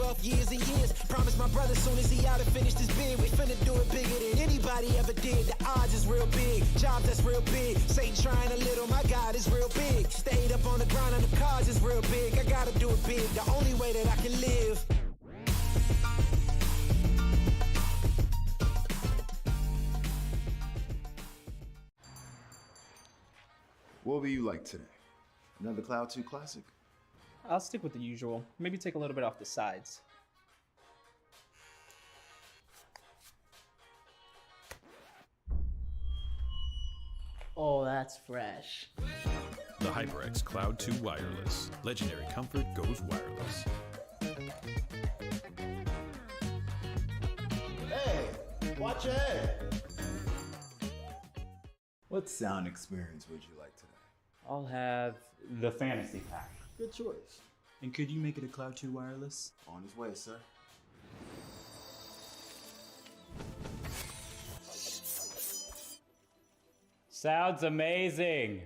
12 years and years. Promised my brother soon as he out and finished his bid, we finna do it bigger than anybody ever did. The odds is real big, jobs that's real big. Satan trying a little, my God is real big. Stayed up on the ground and the cars is real big. I gotta do it big, the only way that I can live. What will you like today? Another Cloud 2 classic? I'll stick with the usual. Maybe take a little bit off the sides. Oh, that's fresh. The HyperX Cloud 2 Wireless. Legendary comfort goes wireless. Hey, watch your head. What sound experience would you like today? I'll have the fantasy pack. Good choice. And could you make it a Cloud 2 wireless? On his way, sir. Sounds amazing.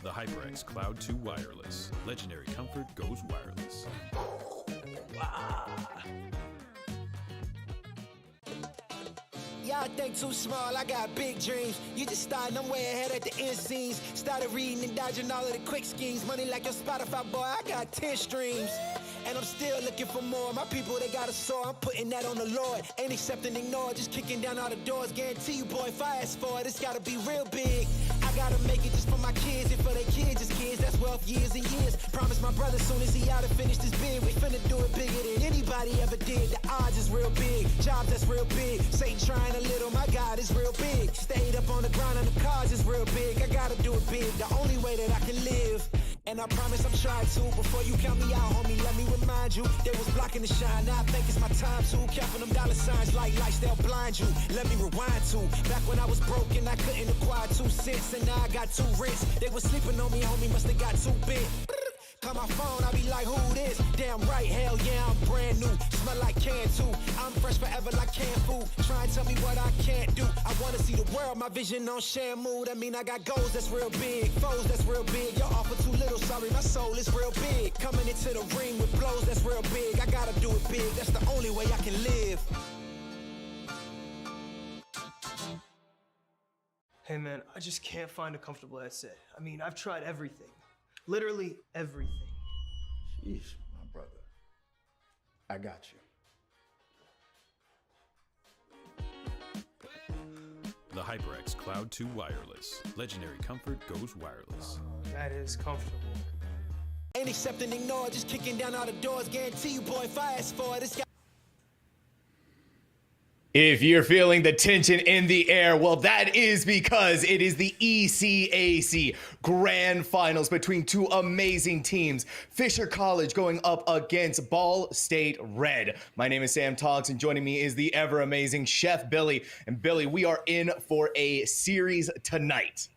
The HyperX Cloud 2 Wireless. Legendary comfort goes wireless. Y'all think too small, I got big dreams. You just starting, I'm way ahead at the end scenes. Started reading and dodging all of the quick schemes. Money like your Spotify, boy, I got 10 streams. And I'm still looking for more. My people, they got a soar, I'm putting that on the Lord. Ain't accepting, ignore, just kicking down all the doors. Guarantee you, boy, if I ask for it, it's gotta be real big. I gotta make it just for my kids and for their kids' kids. That's wealth years and years. Promised my brother soon as he out and finished his bid, we finna do it bigger than anybody ever did. The odds is real big, jobs that's real big. Satan trying a little, my God is real big. Stayed up on the ground and the cars is real big. I gotta do it big, the only way that I can live. And I promise I'm trying to. Before you count me out, homie, let me remind you. They was blocking the shine, now I think it's my time to. Counting them dollar signs like lights, they'll blind you. Let me rewind to back when I was broke and I couldn't acquire 2 cents. And now I got 2 rents. They was sleeping on me, homie, must have got too big. Call my phone, I be like, who this? Damn right, hell yeah, I'm brand new. Smell like can too. I'm fresh forever like canned food. Try and tell me what I can't do. I wanna see the world, my vision on Shamu. That mean I got goals that's real big, foes that's real big. Your offer too little, sorry, my soul is real big. Coming into the ring with blows that's real big. I gotta do it big, that's the only way I can live. Hey man, I just can't find a comfortable headset. I mean, I've tried everything. Literally everything. Sheesh, my brother. I got you. The HyperX Cloud 2 Wireless. Legendary comfort goes wireless. That is comfortable. Ain't accepting, ignore, just kicking down all the doors. Guarantee you, boy, if I ask for it, it's got. If you're feeling the tension in the air, well, that is because it is the ECAC Grand Finals between 2 amazing teams. Fisher College going up against Ball State Red. My name is Sam Toggs, and joining me is the ever-amazing Chef Billy. And Billy, we are in for a series tonight.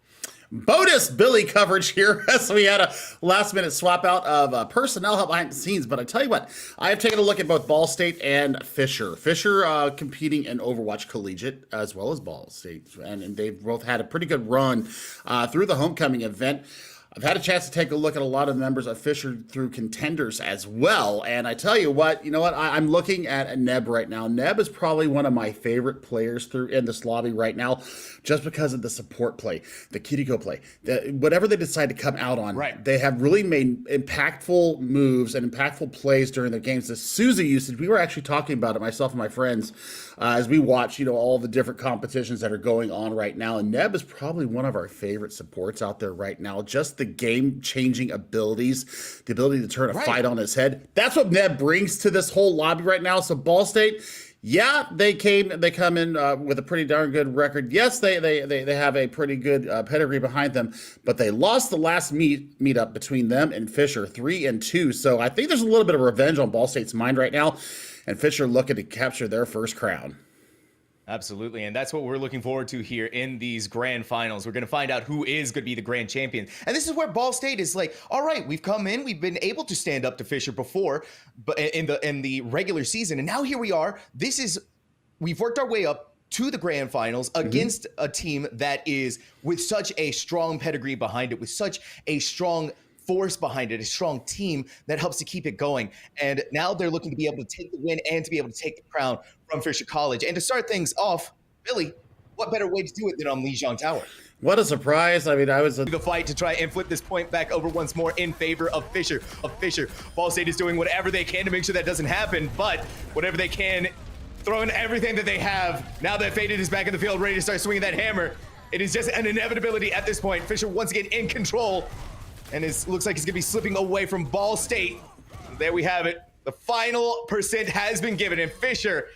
Bonus Billy coverage here as we had a last-minute swap out of personnel help behind the scenes. But I tell you what, I have taken a look at both Ball State and Fisher. Fisher competing in Overwatch Collegiate as well as Ball State. And they've both had a pretty good run through the homecoming event. I've had a chance to take a look at a lot of the members of Fisher through contenders as well. And I tell you what, I'm looking at Neb right now. Neb is probably one of my favorite players through in this lobby right now, just because of the support play, the Kiriko play, whatever they decide to come out on. Right. They have really made impactful moves and impactful plays during their games. The Suzy usage, we were actually talking about it, myself and my friends, as we watch, all the different competitions that are going on right now. And Neb is probably one of our favorite supports out there right now. Just the game-changing abilities, the ability to turn a fight on its head. That's what Neb brings to this whole lobby right now. So Ball State, yeah, they come in with a pretty darn good record. Yes, they have a pretty good pedigree behind them, but they lost the last meetup between them and Fisher, 3-2. So I think there's a little bit of revenge on Ball State's mind right now, and Fisher looking to capture their first crown. Absolutely, and that's what we're looking forward to here in these grand finals. We're going to find out who is going to be the grand champion. And this is where Ball State is like, all right, we've come in, we've been able to stand up to Fisher before, but in the regular season, and now here we are. We've worked our way up to the grand finals against a team that is with such a strong pedigree behind it, with such a strong force behind it, a strong team that helps to keep it going. And now they're looking to be able to take the win and to be able to take the crown from Fisher College. And to start things off, Billy, what better way to do it than on Lijiang Tower? What a surprise. I mean, The fight to try and flip this point back over once more in favor of Fisher. Ball State is doing whatever they can to make sure that doesn't happen, but whatever they can, throwing everything that they have. Now that Faded is back in the field, ready to start swinging that hammer, it is just an inevitability at this point. Fisher once again in control, and it looks like he's going to be slipping away from Ball State. There we have it. The final percent has been given, and Fisher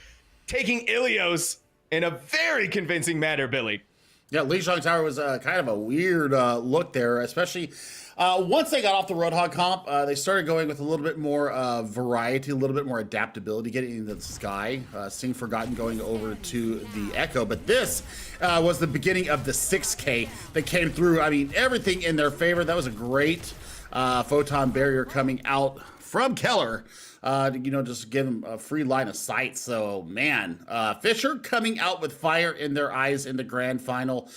taking Ilios in a very convincing manner, Billy. Yeah, Lijiang Tower was kind of a weird look there, especially once they got off the Roadhog comp. They started going with a little bit more variety, a little bit more adaptability, getting into the sky, seeing Forgotten going over to the Echo. But this was the beginning of the 6K that came through. I mean, everything in their favor. That was a great photon barrier coming out from Keller. Just give them a free line of sight. So, man, Fisher coming out with fire in their eyes in the grand final.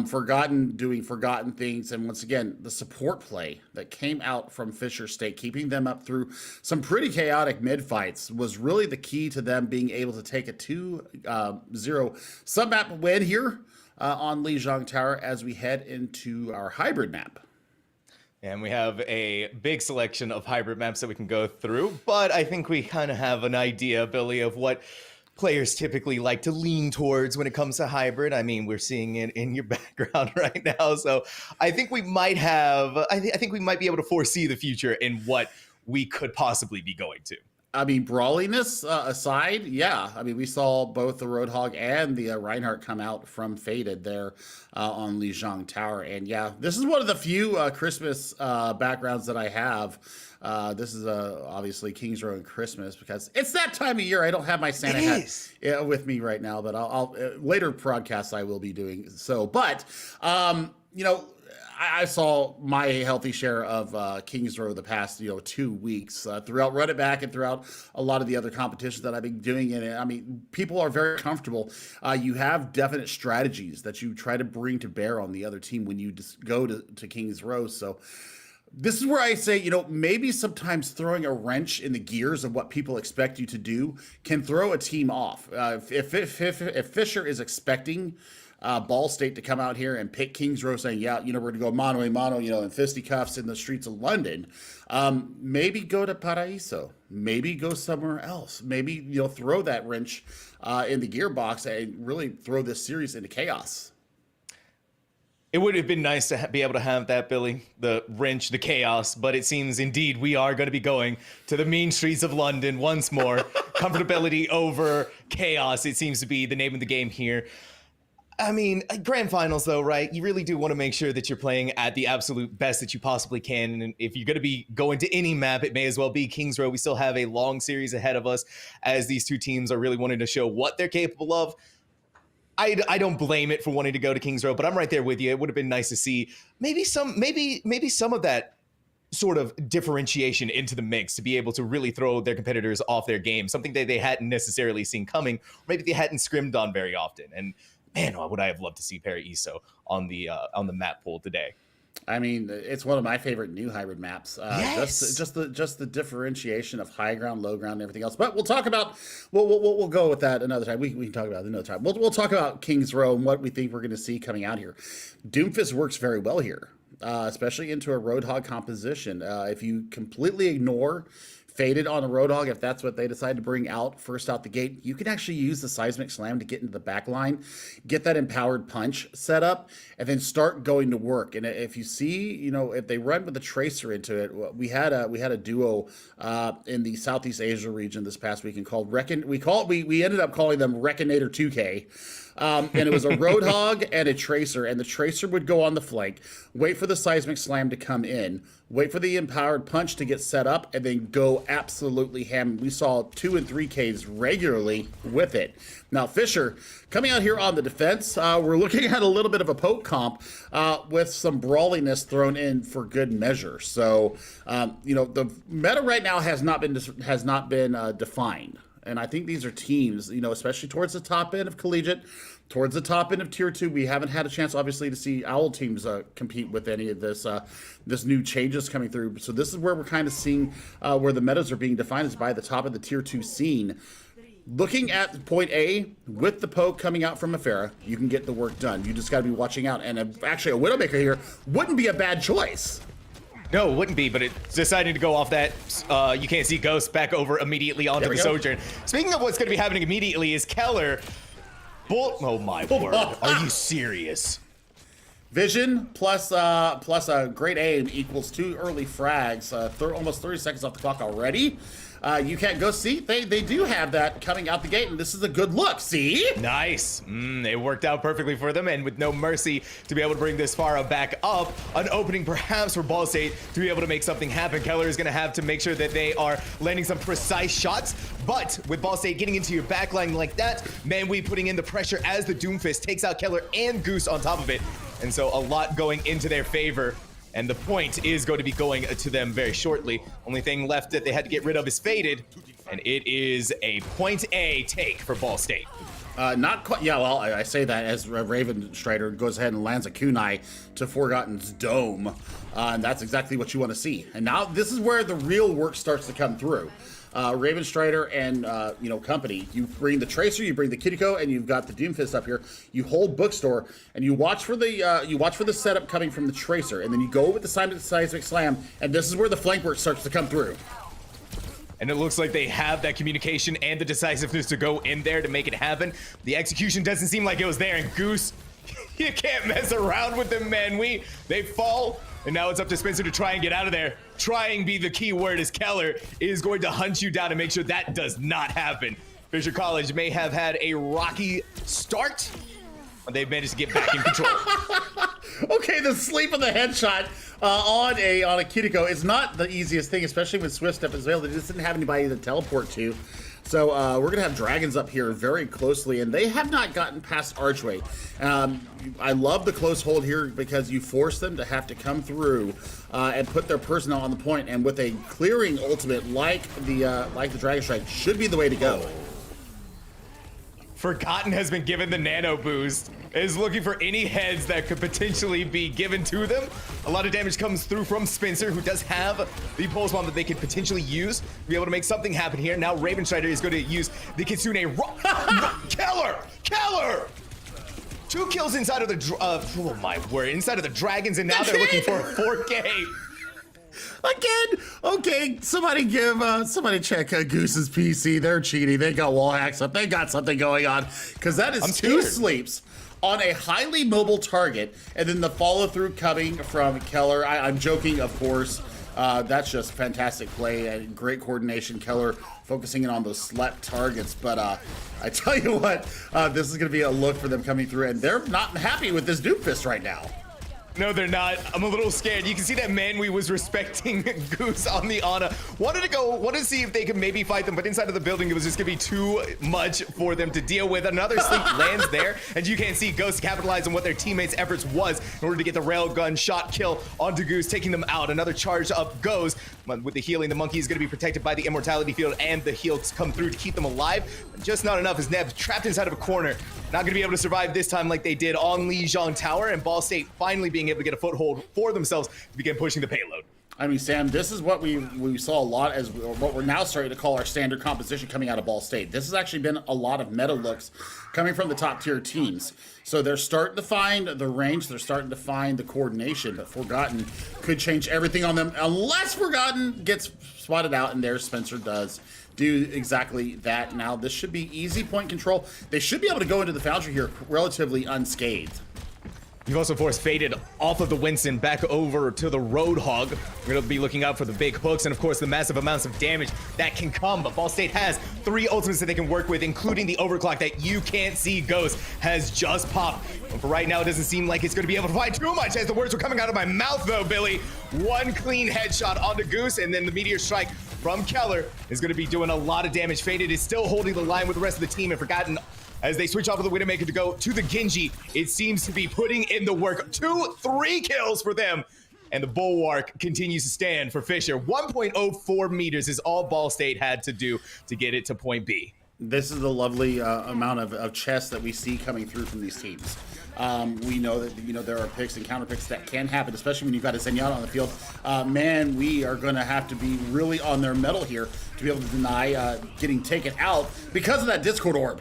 Forgotten doing Forgotten things. And once again, the support play that came out from Fisher State, keeping them up through some pretty chaotic mid-fights, was really the key to them being able to take a 2-0 sub-map win here on Lijiang Tower as we head into our hybrid map. And we have a big selection of hybrid maps that we can go through, but I think we kind of have an idea, Billy, of what players typically like to lean towards when it comes to hybrid. I mean, we're seeing it in your background right now, so I think we might have, I think we might be able to foresee the future in what we could possibly be going to. I mean, brawliness aside, yeah. I mean, we saw both the Roadhog and the Reinhardt come out from Faded there on Lijiang Tower. And yeah, this is one of the few Christmas backgrounds that I have. This is obviously Kings Row and Christmas because it's that time of year. I don't have my Santa hat with me right now, but I'll later broadcasts I will be doing so. But, I saw my healthy share of Kings Row the past 2 weeks throughout Run It Back and throughout a lot of the other competitions that I've been doing. And I mean, people are very comfortable. You have definite strategies that you try to bring to bear on the other team when you just go to Kings Row. So this is where I say, maybe sometimes throwing a wrench in the gears of what people expect you to do can throw a team off. If Fisher is expecting Ball State to come out here and pick Kings Row saying, yeah, we're going to go mano a mano, in fisticuffs in the streets of London. Maybe go to Paraíso. Maybe go somewhere else. Maybe, throw that wrench in the gearbox and really throw this series into chaos. It would have been nice to be able to have that, Billy, the wrench, the chaos, but it seems indeed we are going to be going to the mean streets of London once more. Comfortability over chaos, it seems to be the name of the game here. I mean, grand finals though, right? You really do want to make sure that you're playing at the absolute best that you possibly can. And if you're going to be going to any map, it may as well be Kings Row. We still have a long series ahead of us as these two teams are really wanting to show what they're capable of. I don't blame it for wanting to go to Kings Row, but I'm right there with you. It would have been nice to see maybe some of that sort of differentiation into the mix to be able to really throw their competitors off their game, something that they hadn't necessarily seen coming, or maybe they hadn't scrimmed on very often. And man, would I have loved to see Paraíso on the map pool today. I mean, it's one of my favorite new hybrid maps. Yes. Just the differentiation of high ground, low ground, and everything else. But we'll talk about we'll go with that another time. We can talk about it another time. We'll talk about Kings Row and what we think we're going to see coming out here. Doomfist works very well here, especially into a Roadhog composition. If you completely ignore Faded on a Roadhog, if that's what they decide to bring out first out the gate, you can actually use the Seismic Slam to get into the back line, get that empowered punch set up, and then start going to work. And if you see, if they run with the Tracer into it, we had a duo in the Southeast Asia region this past weekend called we ended up calling them Reconator 2K. And it was a Roadhog and a Tracer, and the Tracer would go on the flank, wait for the Seismic Slam to come in, wait for the Empowered Punch to get set up, and then go absolutely ham. We saw 2 and 3Ks regularly with it. Now, Fisher, coming out here on the defense, we're looking at a little bit of a poke comp with some brawliness thrown in for good measure. So, the meta right now has not been defined. And I think these are teams, you know, especially towards the top end of collegiate, towards the top end of tier 2. We haven't had a chance, obviously, to see OWL teams compete with any of this this new changes coming through. So this is where we're kind of seeing where the metas are being defined, is by the top of the tier 2 scene. Looking at point A, with the poke coming out from Afera, you can get the work done. You just got to be watching out. And actually, a Widowmaker here wouldn't be a bad choice. No, it wouldn't be, but it's deciding to go off that. You can't see Ghost back over immediately onto the Sojourn. Speaking of what's going to be happening immediately is Keller. Oh my word. Are you serious? Vision plus a great aim equals 2 early frags. Almost 30 seconds off the clock already. You can't go see. They do have that coming out the gate, and this is a good look. See? Nice. It worked out perfectly for them, and with no mercy to be able to bring this far back up, an opening perhaps for Ball State to be able to make something happen. Keller is going to have to make sure that they are landing some precise shots, but with Ball State getting into your backline like that, Manwee putting in the pressure as the Doomfist takes out Keller and Goose on top of it, and so a lot going into their favor. And the point is going to be going to them very shortly. Only thing left that they had to get rid of is Faded, and it is a point A take for Ball State. Not quite. Yeah, well, I say that as Raven Strider goes ahead and lands a kunai to Forgotten's dome. And that's exactly what you want to see. And now this is where the real work starts to come through. Raven Strider and company. You bring the Tracer, you bring the Kiriko, and you've got the Doomfist up here. You hold Bookstore, and you watch for the setup coming from the Tracer, and then you go with the seismic slam, and this is where the flank work starts to come through. And it looks like they have that communication and the decisiveness to go in there to make it happen. The execution doesn't seem like it was there, and Goose, you can't mess around with them, man. They fall. And now it's up to Spencer to try and get out of there. Trying be the key word, as Keller is going to hunt you down and make sure that does not happen. Fisher College may have had a rocky start, but they've managed to get back in control. Okay, the sleep of the headshot on a Kiriko is not the easiest thing, especially when Swift Step is available. They just didn't have anybody to teleport to. So we're going to have Dragons up here very closely, and they have not gotten past Archway. I love the close hold here because you force them to have to come through and put their personnel on the point, and with a clearing ultimate like the Dragon Strike should be the way to go. Forgotten has been given the nano boost, is looking for any heads that could potentially be given to them. A lot of damage comes through from Spencer, who does have the pulse bomb that they could potentially use to be able to make something happen here. Now Raven Strider is going to use the Kitsune Keller! 2 kills inside of the oh my word, inside of the Dragons, and now they're looking for a 4K. Again, okay, somebody check Goose's PC. They're cheating. They got wall hacks up. They got something going on, because that is 2 sleeps on a highly mobile target, and then the follow through coming from Keller. I'm joking, of course. That's just fantastic play and great coordination. Keller focusing in on those slept targets, but I tell you what, this is going to be a look for them coming through, and they're not happy with this Doomfist right now. No, they're not. I'm a little scared. You can see that Manwee was respecting Goose on the Ana. Wanted to see if they could maybe fight them, but inside of the building, it was just gonna be too much for them to deal with. Another sleep lands there, and you can't see Ghost capitalize on what their teammates' efforts was in order to get the railgun shot kill onto Goose, taking them out. Another charge up goes. With the healing, the monkey is gonna be protected by the immortality field, and the heals come through to keep them alive. But just not enough, as Neb's trapped inside of a corner. Not gonna be able to survive this time like they did on Lijiang Tower, and Ball State finally being able to get a foothold for themselves to begin pushing the payload. I mean, Sam, this is what we saw a lot as what we're now starting to call our standard composition coming out of Ball State. This has actually been a lot of meta looks coming from the top tier teams. So they're starting to find the range, they're starting to find the coordination, but Forgotten could change everything on them unless Forgotten gets spotted out, and there Spencer does do exactly that. Now this should be easy point control. They should be able to go into the Foundry here relatively unscathed. You've also forced Faded off of the Winston back over to the Roadhog. We're going to be looking out for the big hooks and, of course, the massive amounts of damage that can come. But Ball State has 3 ultimates that they can work with, including the overclock that you can't see Ghost has just popped. But for right now, it doesn't seem like it's going to be able to fight too much, as the words were coming out of my mouth, though, Billy. 1 clean headshot onto Goose, and then the Meteor Strike from Keller is going to be doing a lot of damage. Faded is still holding the line with the rest of the team, and Forgotten, as they switch off of the Widowmaker to go to the Genji, it seems to be putting in the work. 2-3 kills for them. And the bulwark continues to stand for Fisher. 1.04 meters is all Ball State had to do to get it to point B. This is the lovely amount of chess that we see coming through from these teams. We know that there are picks and counter picks that can happen, especially when you've got a Zenyatta on the field. Man, we are going to have to be really on their mettle here to be able to deny getting taken out because of that Discord orb.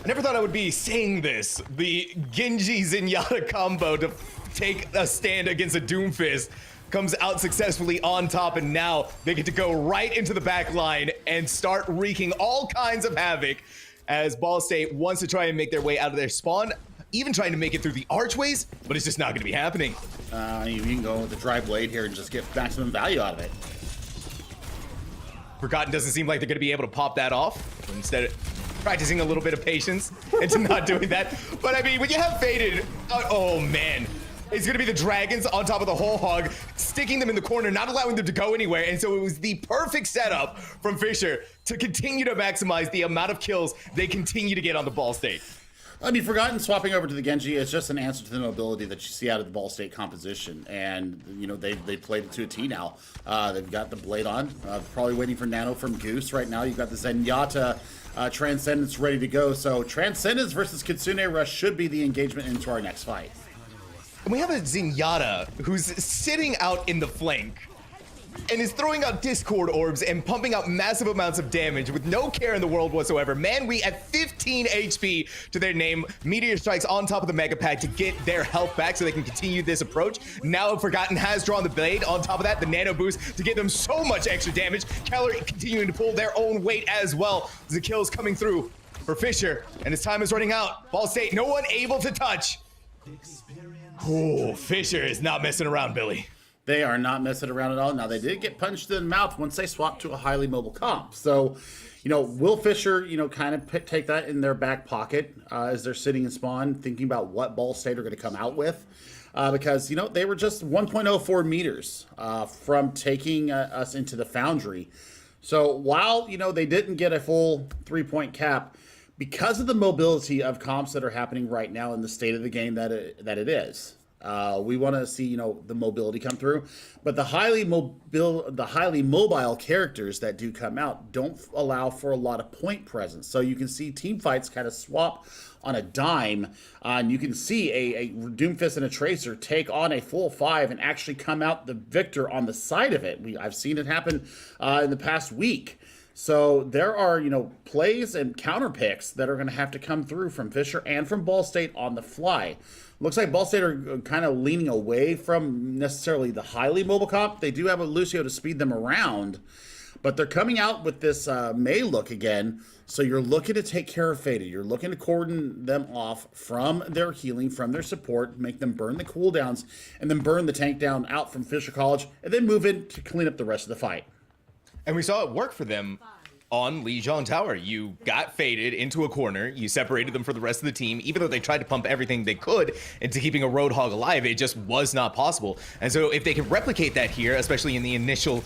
I never thought I would be saying this. The Genji Zenyatta combo to take a stand against a Doomfist comes out successfully on top, and now they get to go right into the back line and start wreaking all kinds of havoc as Ball State wants to try and make their way out of their spawn, even trying to make it through the archways, but it's just not going to be happening. You can go with the dry blade here and just get maximum value out of it. Forgotten doesn't seem like they're going to be able to pop that off. Instead of practicing a little bit of patience into not doing that. But I mean, when you have Faded, oh man. It's going to be the Dragons on top of the whole hog, sticking them in the corner, not allowing them to go anywhere. And so it was the perfect setup from Fisher to continue to maximize the amount of kills they continue to get on the Ball State. I mean, Forgotten swapping over to the Genji is just an answer to the mobility that you see out of the Ball State composition. And, they played it to a T now. They've got the blade on, probably waiting for Nano from Goose. Right now, you've got the Zenyatta Transcendence ready to go. So Transcendence versus Kitsune Rush should be the engagement into our next fight. And we have a Zenyatta who's sitting out in the flank and is throwing out Discord orbs and pumping out massive amounts of damage with no care in the world whatsoever. Man, we at 15 HP to their name. Meteor Strikes on top of the Mega Pack to get their health back so they can continue this approach. Now Forgotten has drawn the blade. On top of that, the Nano Boost to give them so much extra damage. Keller continuing to pull their own weight as well. The kills coming through for Fisher, and his time is running out. Ball State, no one able to touch. Oh, Fisher is not messing around, Billy. They are not messing around at all. Now, they did get punched in the mouth once they swapped to a highly mobile comp. So, will Fisher, kind of take that in their back pocket as they're sitting in spawn, thinking about what Ball State are going to come out with? Because, they were just 1.04 meters from taking us into the Foundry. So, while, they didn't get a full 3-point cap, because of the mobility of comps that are happening right now in the state of the game that it is, we want to see the mobility come through. But the highly mobile characters that do come out don't allow for a lot of point presence. So you can see team fights kind of swap on a dime, and you can see a Doomfist and a Tracer take on a full 5 and actually come out the victor on the side of it. I've seen it happen in the past week. So there are, plays and counter picks that are going to have to come through from Fisher and from Ball State on the fly. Looks like Ball State are kind of leaning away from necessarily the highly mobile comp. They do have a Lucio to speed them around, but they're coming out with this May look again. So you're looking to take care of Faded. You're looking to cordon them off from their healing, from their support, make them burn the cooldowns, and then burn the tank down out from Fisher College, and then move in to clean up the rest of the fight. And we saw it work for them on Lijiang Tower. You got Faded into a corner, you separated them from the rest of the team. Even though they tried to pump everything they could into keeping a Roadhog alive, it just was not possible. And so if they can replicate that here, especially in the initial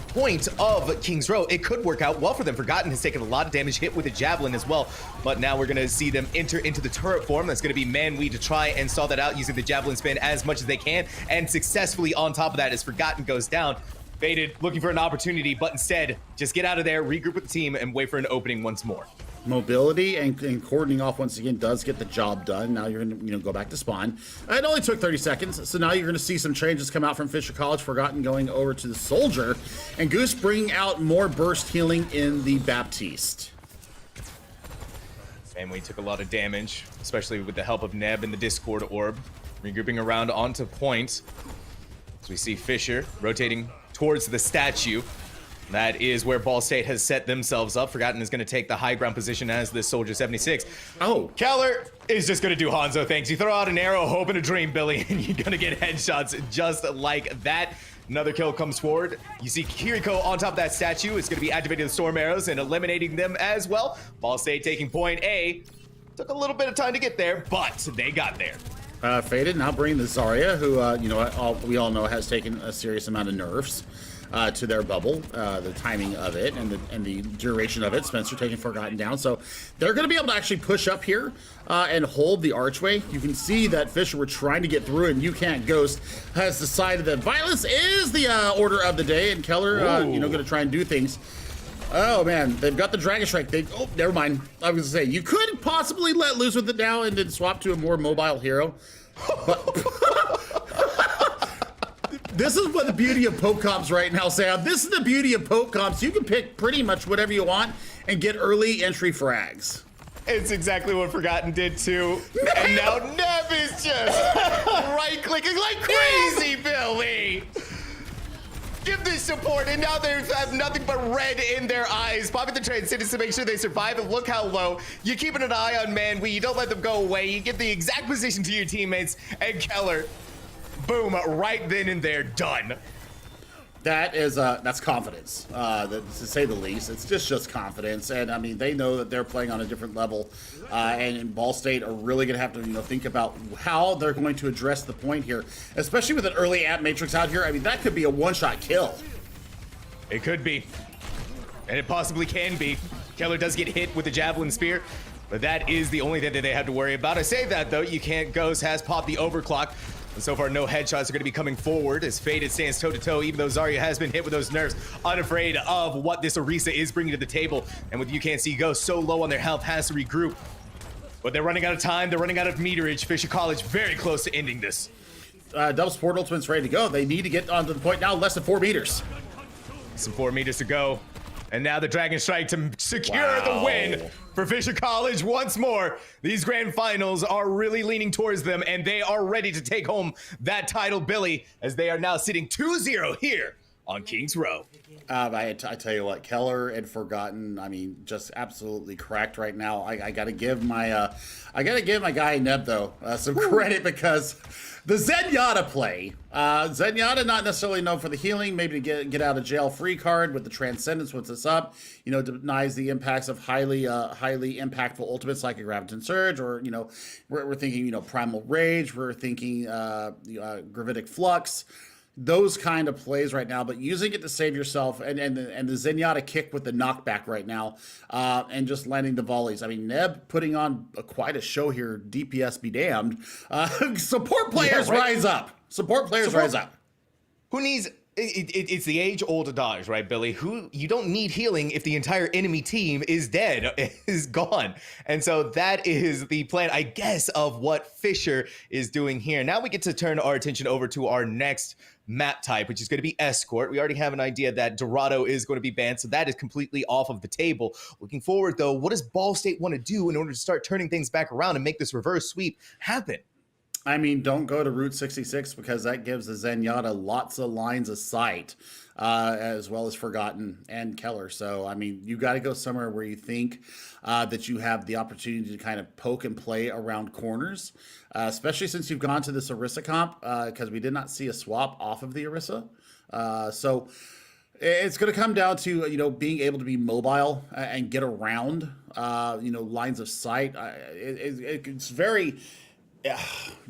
point of King's Row, it could work out well for them. Forgotten has taken a lot of damage, hit with a Javelin as well, but now we're going to see them enter into the turret form. That's going to be Manwee to try and stall that out using the Javelin spin as much as they can, and successfully on top of that as Forgotten goes down. Faded looking for an opportunity, but instead just get out of there, regroup with the team, and wait for an opening once more. Mobility and cordoning off once again does get the job done. Now you're going to go back to spawn. It only took 30 seconds, so now you're going to see some changes come out from Fisher College. Forgotten going over to the Soldier, and Goose bringing out more burst healing in the Baptiste. And we took a lot of damage, especially with the help of Neb and the Discord Orb. Regrouping around onto point. So we see Fisher rotating towards the statue. That is where Ball State has set themselves up. Forgotten is going to take the high ground position as this Soldier 76. Oh. Keller is just going to do Hanzo things. You throw out an arrow, hope and a dream, Billy, and you're going to get headshots just like that. Another kill comes forward. You see Kiriko on top of that statue. It's going to be activating the storm arrows and eliminating them as well. Ball State taking point A. Took a little bit of time to get there, but they got there. Faded now bringing the Zarya, who we all know has taken a serious amount of nerfs. to their bubble, the timing of it and the duration of it. Spencer taking Forgotten down. So they're going to be able to actually push up here and hold the archway. You can see that Fisher were trying to get through, and You Can't Ghost has decided that violence is the order of the day, and Keller, going to try and do things. Oh man, they've got the Dragon Strike. Oh, never mind. I was gonna say you could possibly let loose with it now and then swap to a more mobile hero. But this is what the beauty of Pope Comps right now, Sam. This is the beauty of Pope Comps. You can pick pretty much whatever you want and get early entry frags. It's exactly what Forgotten did too. And now Neb is just right-clicking like crazy, Billy. Give this support, and now they have nothing but red in their eyes. Popping the Transcendence to make sure they survive, and look how low. You're keeping an eye on Manwee. You don't let them go away. You get the exact position to your teammates, and Keller, boom, right then and there, done. That is that's confidence, to say the least. It's just confidence, and I mean they know that they're playing on a different level, and Ball State are really going to have to think about how they're going to address the point here, especially with an early app matrix out here. I mean that could be a one-shot kill. It could be, and it possibly can be. Keller does get hit with the Javelin Spear, but that is the only thing that they have to worry about. I say that though, You Can't Ghost has popped the overclock. And so far, no headshots are going to be coming forward as Faded stands toe-to-toe, even though Zarya has been hit with those nerfs, unafraid of what this Orisa is bringing to the table. And with You Can't See Ghost so low on their health, has to regroup. But they're running out of time. They're running out of meterage. Fisher College very close to ending this. Double Support Ultimate's ready to go. They need to get onto the point now, less than 4 meters. Some 4 meters to go. And now the Dragon Strike to secure the win for Fisher College once more. These grand finals are really leaning towards them, and they are ready to take home that title, Billy, as they are now sitting 2-0 here on Kings Row. I tell you what, Keller and Forgotten, I mean, just absolutely cracked right now. I gotta give my guy Neb though some credit, because the Zenyatta play, Zenyatta not necessarily known for the healing, maybe to get out of jail free card with the Transcendence once it's up, denies the impacts of highly impactful ultimates like a Graviton Surge, or we're thinking Primal Rage, we're thinking Gravitic Flux. Those kind of plays right now, but using it to save yourself, and the Zenyatta kick with the knockback right now, and just landing the volleys. I mean, Neb putting on quite a show here. DPS be damned. Support players rise up. Support players rise up. Who needs? It's the age-old adage, right, Billy? You don't need healing if the entire enemy team is dead, is gone. And so that is the plan, I guess, of what Fisher is doing here. Now we get to turn our attention over to our next map type, which is going to be Escort. We already have an idea that Dorado is going to be banned, so that is completely off of the table. Looking forward, though, what does Ball State want to do in order to start turning things back around and make this reverse sweep happen? I mean, don't go to Route 66, because that gives the Zenyatta lots of lines of sight, as well as Forgotten and Keller. So, I mean, you got to go somewhere where you think that you have the opportunity to kind of poke and play around corners, especially since you've gone to this Orisa comp, because we did not see a swap off of the Orisa. So it's going to come down to, being able to be mobile and get around, lines of sight. It's very...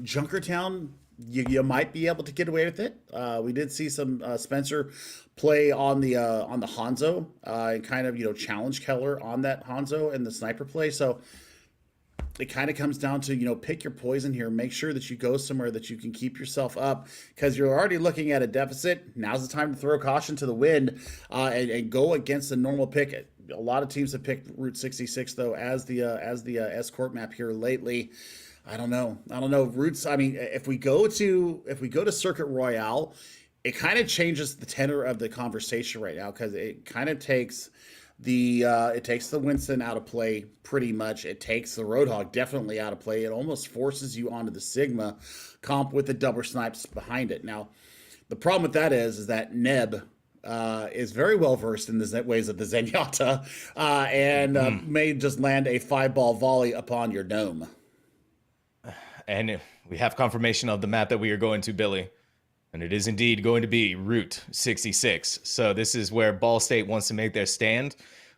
Junkertown, you might be able to get away with it. We did see some Spencer play on the Hanzo and kind of challenge Keller on that Hanzo and the sniper play. So it kind of comes down to pick your poison here. Make sure that you go somewhere that you can keep yourself up, because you're already looking at a deficit. Now's the time to throw caution to the wind and go against the normal pick. A lot of teams have picked Route 66 though as the escort map here lately. I don't know. Routes. I mean, if we go to Circuit Royale, it kind of changes the tenor of the conversation right now, because it kind of takes the Winston out of play pretty much. It takes the Roadhog definitely out of play. It almost forces you onto the Sigma comp with the double snipes behind it. Now, the problem with that is that Neb is very well versed in the ways of the Zenyatta, and may just land a 5-ball volley upon your dome. And we have confirmation of the map that we are going to, Billy. And it is indeed going to be Route 66. So this is where Ball State wants to make their stand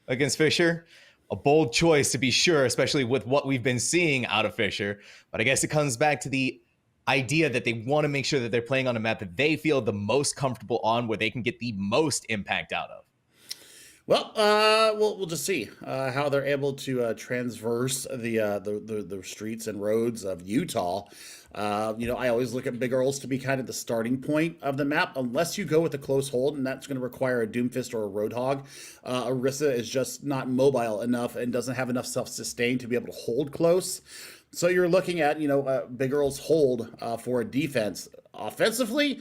against Fisher. A bold choice, to be sure, especially with what we've been seeing out of Fisher. But I guess it comes back to the idea that they want to make sure that they're playing on a map that they feel the most comfortable on, where they can get the most impact out of. Well, we'll just see how they're able to transverse the streets and roads of Utah. I always look at Big Earls to be kind of the starting point of the map, unless you go with a close hold, and that's going to require a Doomfist or a Roadhog. Orisa is just not mobile enough and doesn't have enough self-sustain to be able to hold close. So you're looking at, Big Earl's hold for a defense. Offensively,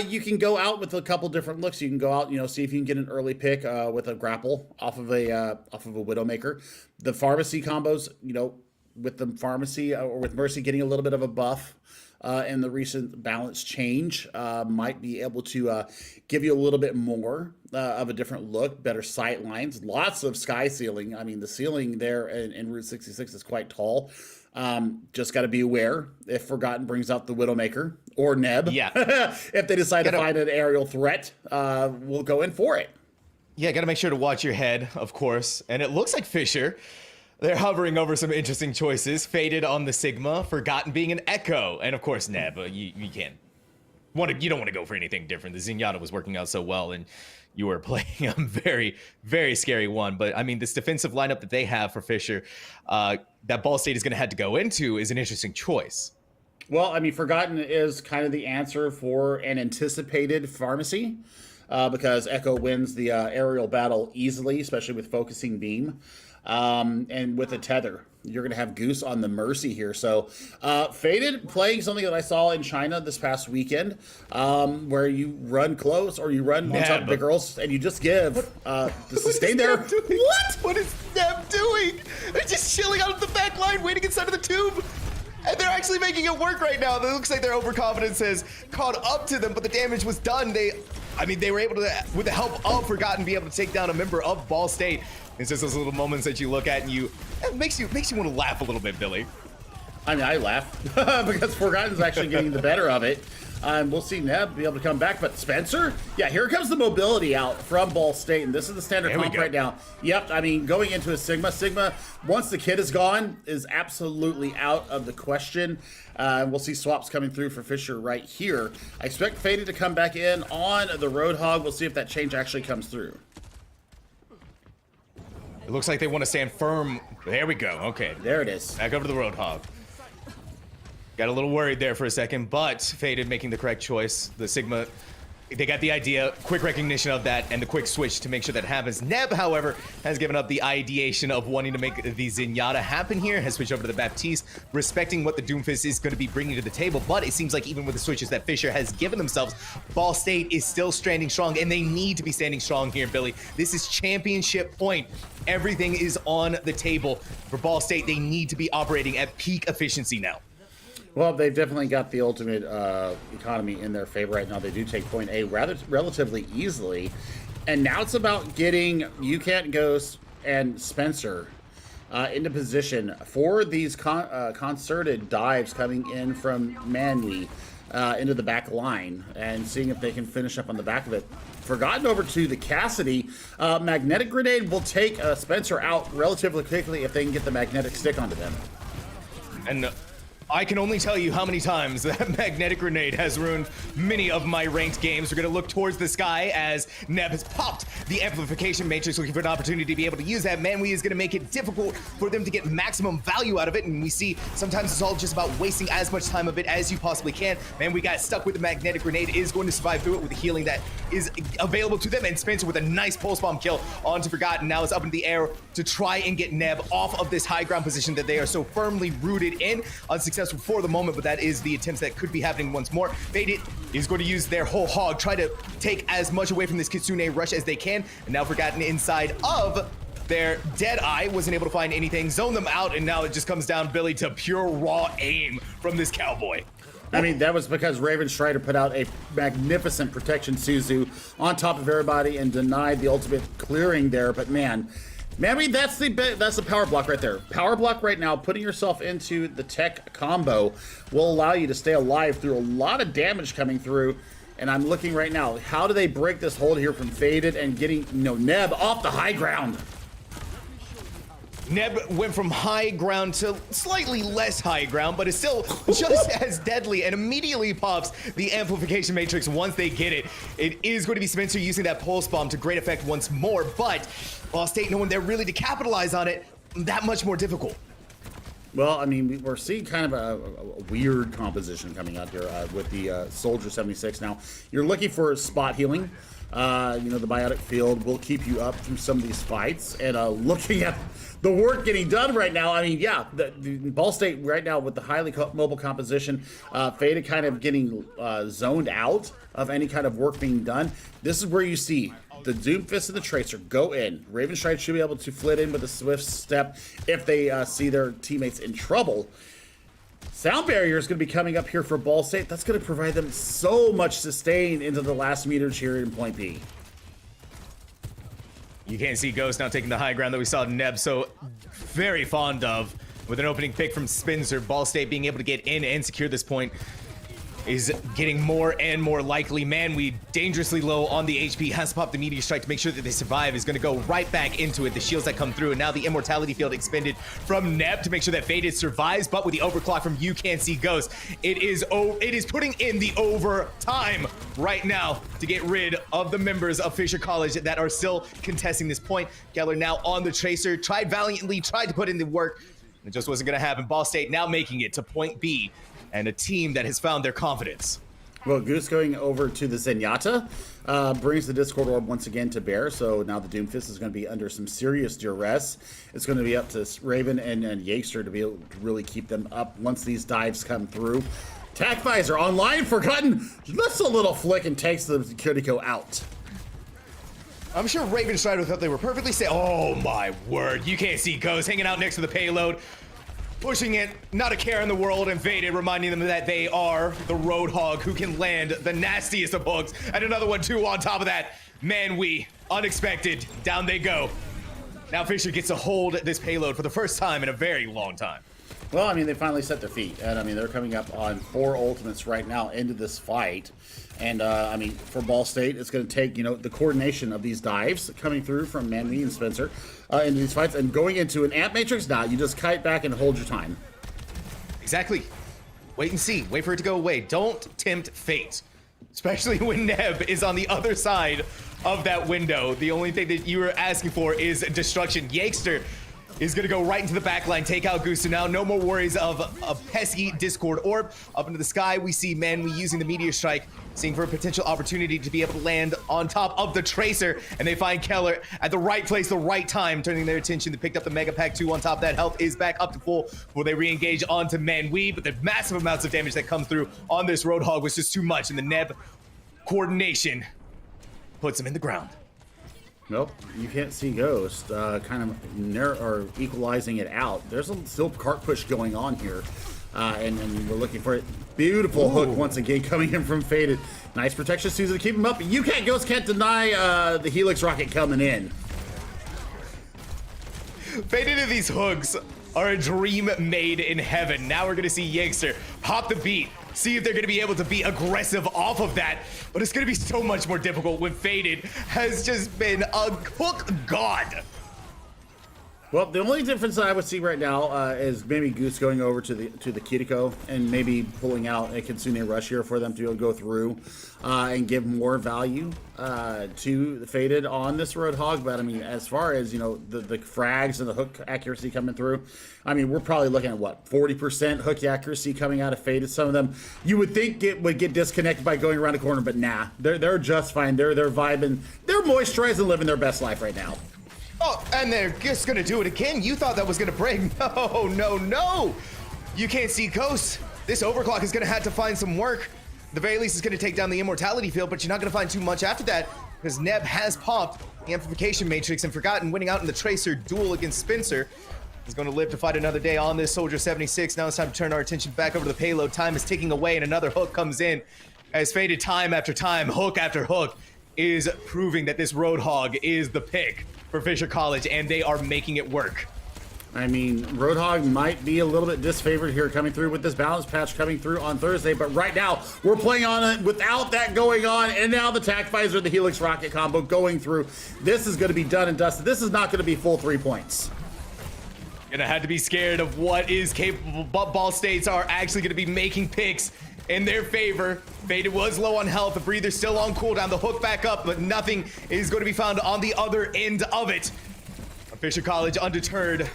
you can go out with a couple different looks. You can go out, see if you can get an early pick with a grapple off of a Widowmaker. The pharmacy combos, with the pharmacy or with Mercy getting a little bit of a buff in the recent balance change, might be able to give you a little bit more of a different look, better sight lines, lots of sky ceiling. I mean, the ceiling there in Route 66 is quite tall. Just got to be aware if Forgotten brings out the Widowmaker or Neb. Yeah. If they decide to find an aerial threat, we'll go in for it. Yeah, got to make sure to watch your head, of course. And it looks like Fisher, they're hovering over some interesting choices. Faded on the Sigma, Forgotten being an Echo, and of course Neb. You don't want to go for anything different. The Zenyatta was working out so well, and you were playing a very, very scary one. But I mean, this defensive lineup that they have for Fisher, that Ball State is going to have to go into, is an interesting choice. Well, I mean, Forgotten is kind of the answer for an anticipated pharmacy, because Echo wins the aerial battle easily, especially with focusing beam. And with a tether, you're going to have Goose on the Mercy here. So Faded playing something that I saw in China this past weekend, where you run close or you run on top of Big Girls and you just give the sustain there. What is Neb doing? They're just chilling out at the back line, waiting inside of the tube. And they're actually making it work right now. It looks like their overconfidence has caught up to them, but the damage was done. They were able to, with the help of Forgotten, be able to take down a member of Ball State. It's just those little moments that you look at and it makes you want to laugh a little bit, Billy. I mean, I laugh because Forgotten's actually getting the better of it. We'll see Neb be able to come back, but Spencer, yeah, here comes the mobility out from Ball State, and this is the standard comp right now. Yep, I mean, going into a Sigma, once the kid is gone, is absolutely out of the question. We'll see swaps coming through for Fisher right here. I expect Faded to come back in on the Roadhog. We'll see if that change actually comes through. It looks like they want to stand firm. There we go. Okay. There it is. Back over to the Roadhog. Got a little worried there for a second, but Faded making the correct choice. The Sigma, they got the idea, quick recognition of that, and the quick switch to make sure that happens. Neb, however, has given up the ideation of wanting to make the Zenyatta happen here, has switched over to the Baptiste, respecting what the Doomfist is going to be bringing to the table, but it seems like even with the switches that Fisher has given themselves, Ball State is still standing strong, and they need to be standing strong here, Billy. This is championship point. Everything is on the table. For Ball State, they need to be operating at peak efficiency now. Well, they've definitely got the ultimate economy in their favor right now. They do take point A relatively easily. And now it's about getting ECAC, Ghost, and Spencer into position for these concerted dives coming in from Manly into the back line and seeing if they can finish up on the back of it. Forgotten over to the Cassidy. Magnetic Grenade will take Spencer out relatively quickly if they can get the magnetic stick onto them. And I can only tell you how many times that magnetic grenade has ruined many of my ranked games. We're going to look towards the sky as Neb has popped the amplification matrix, looking for an opportunity to be able to use that. Manwee is going to make it difficult for them to get maximum value out of it, and we see sometimes it's all just about wasting as much time of it as you possibly can. Manwee got stuck with the magnetic grenade, is going to survive through it with the healing that is available to them, and Spencer with a nice pulse bomb kill onto Forgotten. Now is up in the air to try and get Neb off of this high ground position that they are so firmly rooted in. Unsuccessful for the moment, but that is the attempts that could be happening once more. Faded is going to use their whole hog, try to take as much away from this Kitsune rush as they can, and now Forgotten inside of their Deadeye wasn't able to find anything, zone them out, and now it just comes down, Billy, to pure raw aim from this cowboy. I mean, that was because Raven Strider put out a magnificent protection Suzu on top of everybody and denied the ultimate clearing there, but man, I mean, that's the power block right there. Power block right now, putting yourself into the tech combo will allow you to stay alive through a lot of damage coming through. And I'm looking right now, how do they break this hold here from Faded and getting, Neb off the high ground? Neb went from high ground to slightly less high ground, but is still just as deadly and immediately pops the amplification matrix once they get it. It is going to be Spencer using that pulse bomb to great effect once more, but Ball State, no one there really to capitalize on it, that much more difficult. Well, I mean, we're seeing kind of a weird composition coming out here with the Soldier 76. Now, you're looking for spot healing. You know, the biotic field will keep you up through some of these fights. And looking at the work getting done right now, I mean, yeah, the Ball State right now with the highly mobile composition, Faded kind of getting zoned out of any kind of work being done. This is where you see the Doomfist and the Tracer go in. Ravenstrike should be able to flit in with a swift step if they see their teammates in trouble. Sound barrier is going to be coming up here for Ball State. That's going to provide them so much sustain into the last meters here in Point B. You can't see Ghost now taking the high ground that we saw Neb so very fond of. With an opening pick from Spencer, Ball State being able to get in and secure this point is getting more and more likely. Manwe, dangerously low on the HP, has to pop the Meteor Strike to make sure that they survive, is going to go right back into it. The shields that come through, and now the Immortality Field expended from Neb to make sure that Faded survives, but with the overclock from You Can't See Ghost, it is putting in the overtime right now to get rid of the members of Fisher College that are still contesting this point. Geller now on the Tracer, tried valiantly, tried to put in the work, it just wasn't going to happen. Ball State now making it to Point B, and a team that has found their confidence. Well, Goose going over to the Zenyatta brings the Discord Orb once again to bear, so now the Doomfist is going to be under some serious duress. It's going to be up to Raven and Yakester to be able to really keep them up once these dives come through. Tac Visor online, Forgotten lifts a little flick and takes the Kiriko out. I'm sure Raven Strider thought they were perfectly safe. Oh my word, You Can't See Ghost hanging out next to the payload, pushing it, not a care in the world, and Faded reminding them that they are the Roadhog who can land the nastiest of hooks. And another one too on top of that. Manwe, unexpected, down they go. Now Fisher gets to hold this payload for the first time in a very long time. Well, I mean, they finally set their feet, and I mean, they're coming up on 4 ultimates right now into this fight. And I mean, for Ball State, it's going to take, you know, the coordination of these dives coming through from Manwe and Spencer into these fights, and going into an amp matrix. Now, you just kite back and hold your time. Exactly. Wait and see. Wait for it to go away. Don't tempt fate, especially when Neb is on the other side of that window. The only thing that you were asking for is destruction. Yakester is going to go right into the back line, take out Gusto now. No more worries of a pesky Discord Orb. Up into the sky, we see Manwe using the Meteor Strike, seeing for a potential opportunity to be able to land on top of the Tracer, and they find Keller at the right place, the right time, turning their attention. They picked up the Mega Pack 2 on top of that. Health is back up to full before they re-engage onto Manwe, but the massive amounts of damage that come through on this Roadhog was just too much, and the Neb coordination puts him in the ground. Nope, You Can't See Ghost, kind of equalizing it out. There's still cart push going on here, and we're looking for it. Beautiful hook once again coming in from Faded. Nice protection, Susan, to keep him up. You Can't Ghost can't deny the Helix Rocket coming in. Faded in these hooks are a dream made in heaven. Now we're going to see Yakester pop the beat, see if they're going to be able to be aggressive off of that. But it's going to be so much more difficult when Faded has just been a hook god. Well, the only difference that I would see right now is maybe Goose going over to the Kiriko and maybe pulling out a Kitsune Rush here for them to be able to go through and give more value to the Faded on this Roadhog. But I mean, as far as, you know, the frags and the hook accuracy coming through, I mean, we're probably looking at what, 40% hook accuracy coming out of Faded. Some of them you would think it would get disconnected by going around a corner, but nah, they're just fine. They're vibing, they're moisturized and living their best life right now. Oh, and they're just gonna do it again. You thought that was gonna break. No, no, no. You Can't See Ghosts. This overclock is gonna have to find some work. At the very least, it's gonna take down the Immortality Field, but you're not gonna find too much after that, because Neb has popped the Amplification Matrix, and Forgotten, winning out in the Tracer duel against Spencer, is gonna live to fight another day on this Soldier 76. Now it's time to turn our attention back over to the payload. Time is ticking away, and another hook comes in. As Faded time after time, hook after hook, is proving that this Roadhog is the pick for Fisher College, and they are making it work. I mean, Roadhog might be a little bit disfavored here coming through with this balance patch coming through on Thursday, but right now we're playing on it without that going on, and now the Tac Visor, the Helix Rocket combo going through. This is going to be done and dusted. This is not going to be full 3 points. Gonna have to be scared of what is capable, but Ball States are actually gonna be making picks in their favor. Faded was low on health, the breather's still on cooldown, the hook back up, but nothing is going to be found on the other end of it. Fisher College undeterred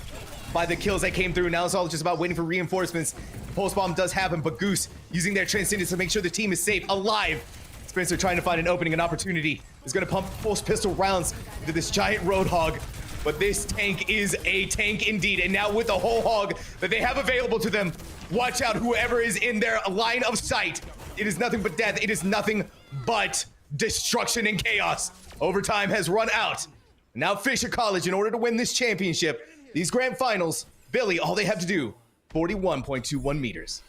by the kills that came through. Now it's all just about waiting for reinforcements. Pulse bomb does happen, but Goose using their transcendence to make sure the team is safe, alive. Spencer trying to find an opening, an opportunity. Is gonna pump pulse pistol rounds into this giant Roadhog. But this tank is a tank indeed. And now with the whole hog that they have available to them, watch out whoever is in their line of sight. It is nothing but death. It is nothing but destruction and chaos. Overtime has run out. Now Fisher College, in order to win this championship, these grand finals, Billy, all they have to do, 41.21 meters.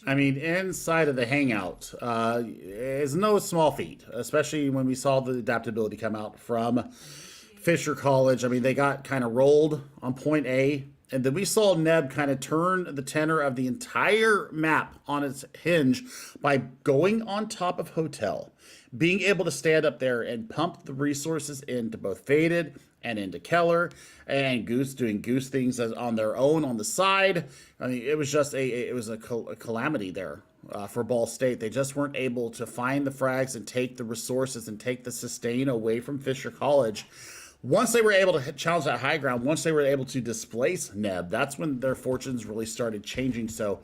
I mean, inside of the hangout is no small feat, especially when we saw the adaptability come out from Fisher College. I mean, they got kind of rolled on point A, and then we saw Neb kind of turn the tenor of the entire map on its hinge by going on top of Hotel, being able to stand up there and pump the resources into both Faded and into Keller, and Goose doing Goose things as on their own on the side. I mean, it was just a calamity there for Ball State. They just weren't able to find the frags and take the resources and take the sustain away from Fisher College. Once they were able to challenge that high ground, once they were able to displace Neb, that's when their fortunes really started changing. So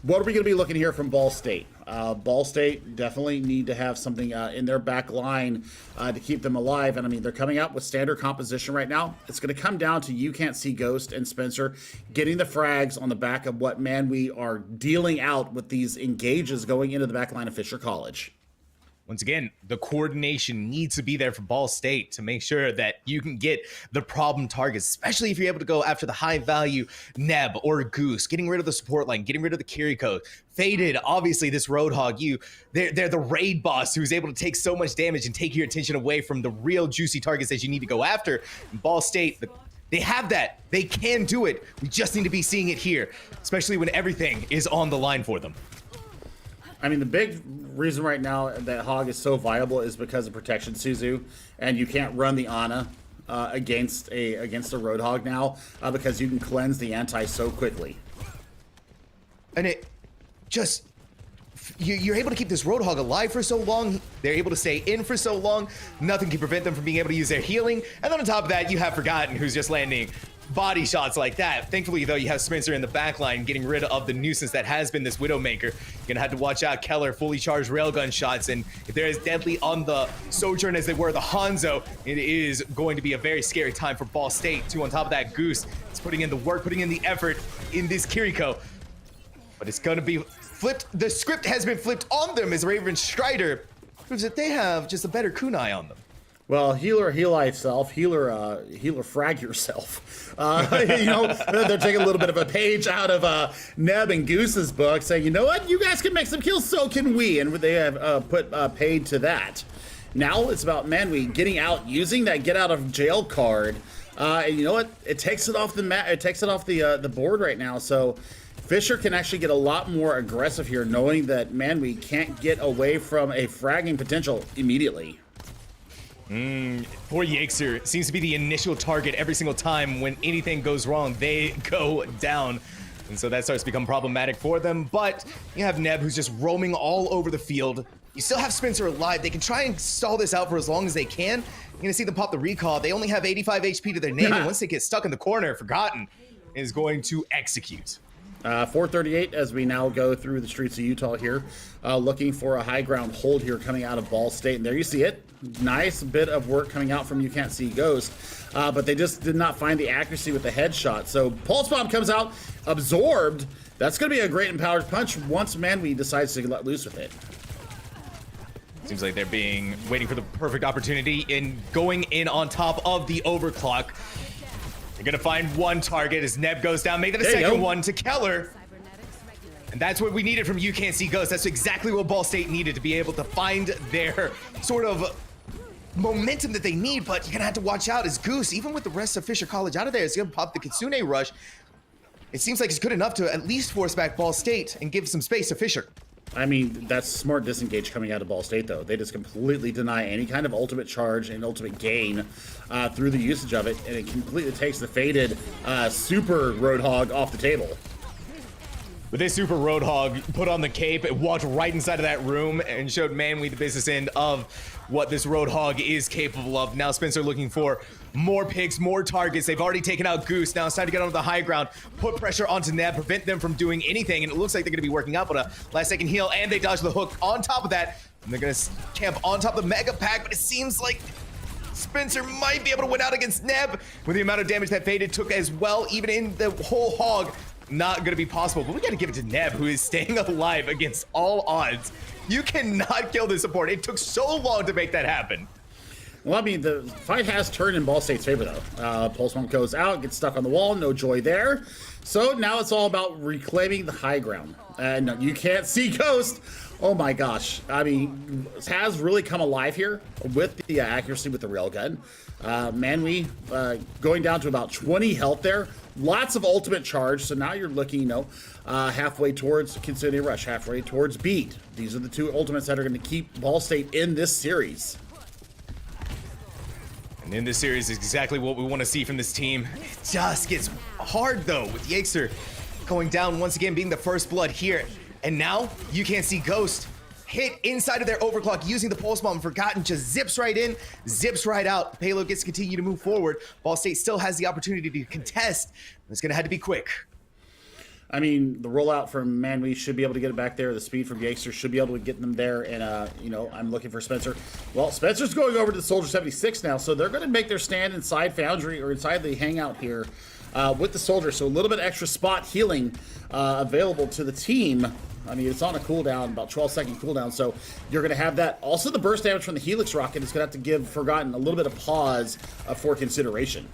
what are we going to be looking here from Ball State? Ball State definitely need to have something in their back line to keep them alive. And I mean, they're coming out with standard composition right now. It's going to come down to You Can't See Ghost and Spencer getting the frags on the back of what, man, we are dealing out with these engages going into the back line of Fisher College. Once again, the coordination needs to be there for Ball State to make sure that you can get the problem targets, especially if you're able to go after the high value Neb or Goose, getting rid of the support line, getting rid of the Kiriko. Faded, obviously this Roadhog, they're the raid boss who's able to take so much damage and take your attention away from the real juicy targets that you need to go after. And Ball State, they have that. They can do it. We just need to be seeing it here, especially when everything is on the line for them. I mean, the big reason right now that Hog is so viable is because of Protection Suzu, and you can't run the Ana against a Roadhog now because you can cleanse the anti so quickly. And it just, you're able to keep this Roadhog alive for so long. They're able to stay in for so long. Nothing can prevent them from being able to use their healing. And then on top of that, you have Forgotten, who's just landing body shots like that. Thankfully, though, you have Spencer in the back line getting rid of the nuisance that has been this Widowmaker. You're gonna have to watch out Keller fully charged railgun shots, and if they're as deadly on the Sojourn as they were the Hanzo, it is going to be a very scary time for Ball State. Too, on top of that, Goose is putting in the work, putting in the effort in this Kiriko. But it's gonna be flipped. The script has been flipped on them as Raven Strider proves that they have just a better kunai on them. Well, healer, heal thyself. Healer, frag yourself. You know, they're taking a little bit of a page out of Neb and Goose's book, saying, you know what, you guys can make some kills, so can we. And they have put paid to that. Now it's about, man, we getting out, using that get out of jail card. And you know what? It takes it off the mat. It takes it off the board right now. So Fisher can actually get a lot more aggressive here, knowing that, man, we can't get away from a fragging potential immediately. Poor Yixer seems to be the initial target every single time. When anything goes wrong, they go down. And so that starts to become problematic for them. But you have Neb, who's just roaming all over the field. You still have Spencer alive. They can try and stall this out for as long as they can. You're gonna see them pop the recall. They only have 85 HP to their name, and once they get stuck in the corner, Forgotten is going to execute. 438 as we now go through the streets of Utah here, looking for a high ground hold here coming out of Ball State. And there you see it. Nice bit of work coming out from You Can't See Ghost, but they just did not find the accuracy with the headshot. So Pulse Bomb comes out, absorbed. That's going to be a great empowered punch once Manwe decides to let loose with it. Seems like they're waiting for the perfect opportunity in going in on top of the overclock. You're gonna find one target as Neb goes down. Make that a second one to Keller. And that's what we needed from You Can't See Ghost. That's exactly what Ball State needed to be able to find their sort of momentum that they need. But you're gonna have to watch out as Goose, even with the rest of Fisher College out of there, is gonna pop the Kitsune Rush. It seems like it's good enough to at least force back Ball State and give some space to Fisher. I mean, that's smart disengage coming out of Ball State, though. They just completely deny any kind of ultimate charge and ultimate gain through the usage of it, and it completely takes the faded Super Roadhog off the table. But this Super Roadhog put on the cape, it walked right inside of that room and showed Manwe the business end of what this Roadhog is capable of. Now Spencer looking for more picks, more targets. They've already taken out Goose. Now it's time to get onto the high ground, put pressure onto Neb, prevent them from doing anything. And it looks like they're going to be working up on a last second heal, and they dodge the hook on top of that. And they're going to camp on top of the Mega Pack, but it seems like Spencer might be able to win out against Neb with the amount of damage that Faded took as well, even in the whole hog. Not going to be possible, but we got to give it to Neb, who is staying alive against all odds. You cannot kill this support. It took so long to make that happen. Well, I mean, the fight has turned in Ball State's favor, though. Pulse Pump goes out, gets stuck on the wall, no joy there. So now it's all about reclaiming the high ground. And you can't see Ghost. Oh my gosh. I mean, has really come alive here with the accuracy with the railgun. Manwe going down to about 20 health there. Lots of ultimate charge, so now you're looking, halfway towards Kitsune Rush, halfway towards Beat. These are the two ultimates that are going to keep Ball State in this series. And in this series is exactly what we want to see from this team. It just gets hard, though, with Yexer going down once again, being the first blood here. And now you can't see Ghost hit inside of their overclock using the pulse bomb. Forgotten just zips right in, zips right out. Payload gets to continue to move forward. Ball State still has the opportunity to contest. It's going to have to be quick. I mean, the rollout from Manwe should be able to get it back there. The speed from Yexter should be able to get them there. And, I'm looking for Spencer. Well, Spencer's going over to the Soldier 76 now, so they're going to make their stand inside Foundry or inside the hangout here with the Soldier. So a little bit extra spot healing available to the team. I mean, it's on a cooldown, about 12-second cooldown, so you're going to have that. Also, the burst damage from the Helix Rocket is going to have to give Forgotten a little bit of pause for consideration.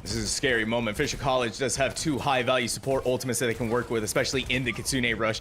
This is a scary moment. Fisher College does have two high-value support ultimates that they can work with, especially in the Kitsune Rush.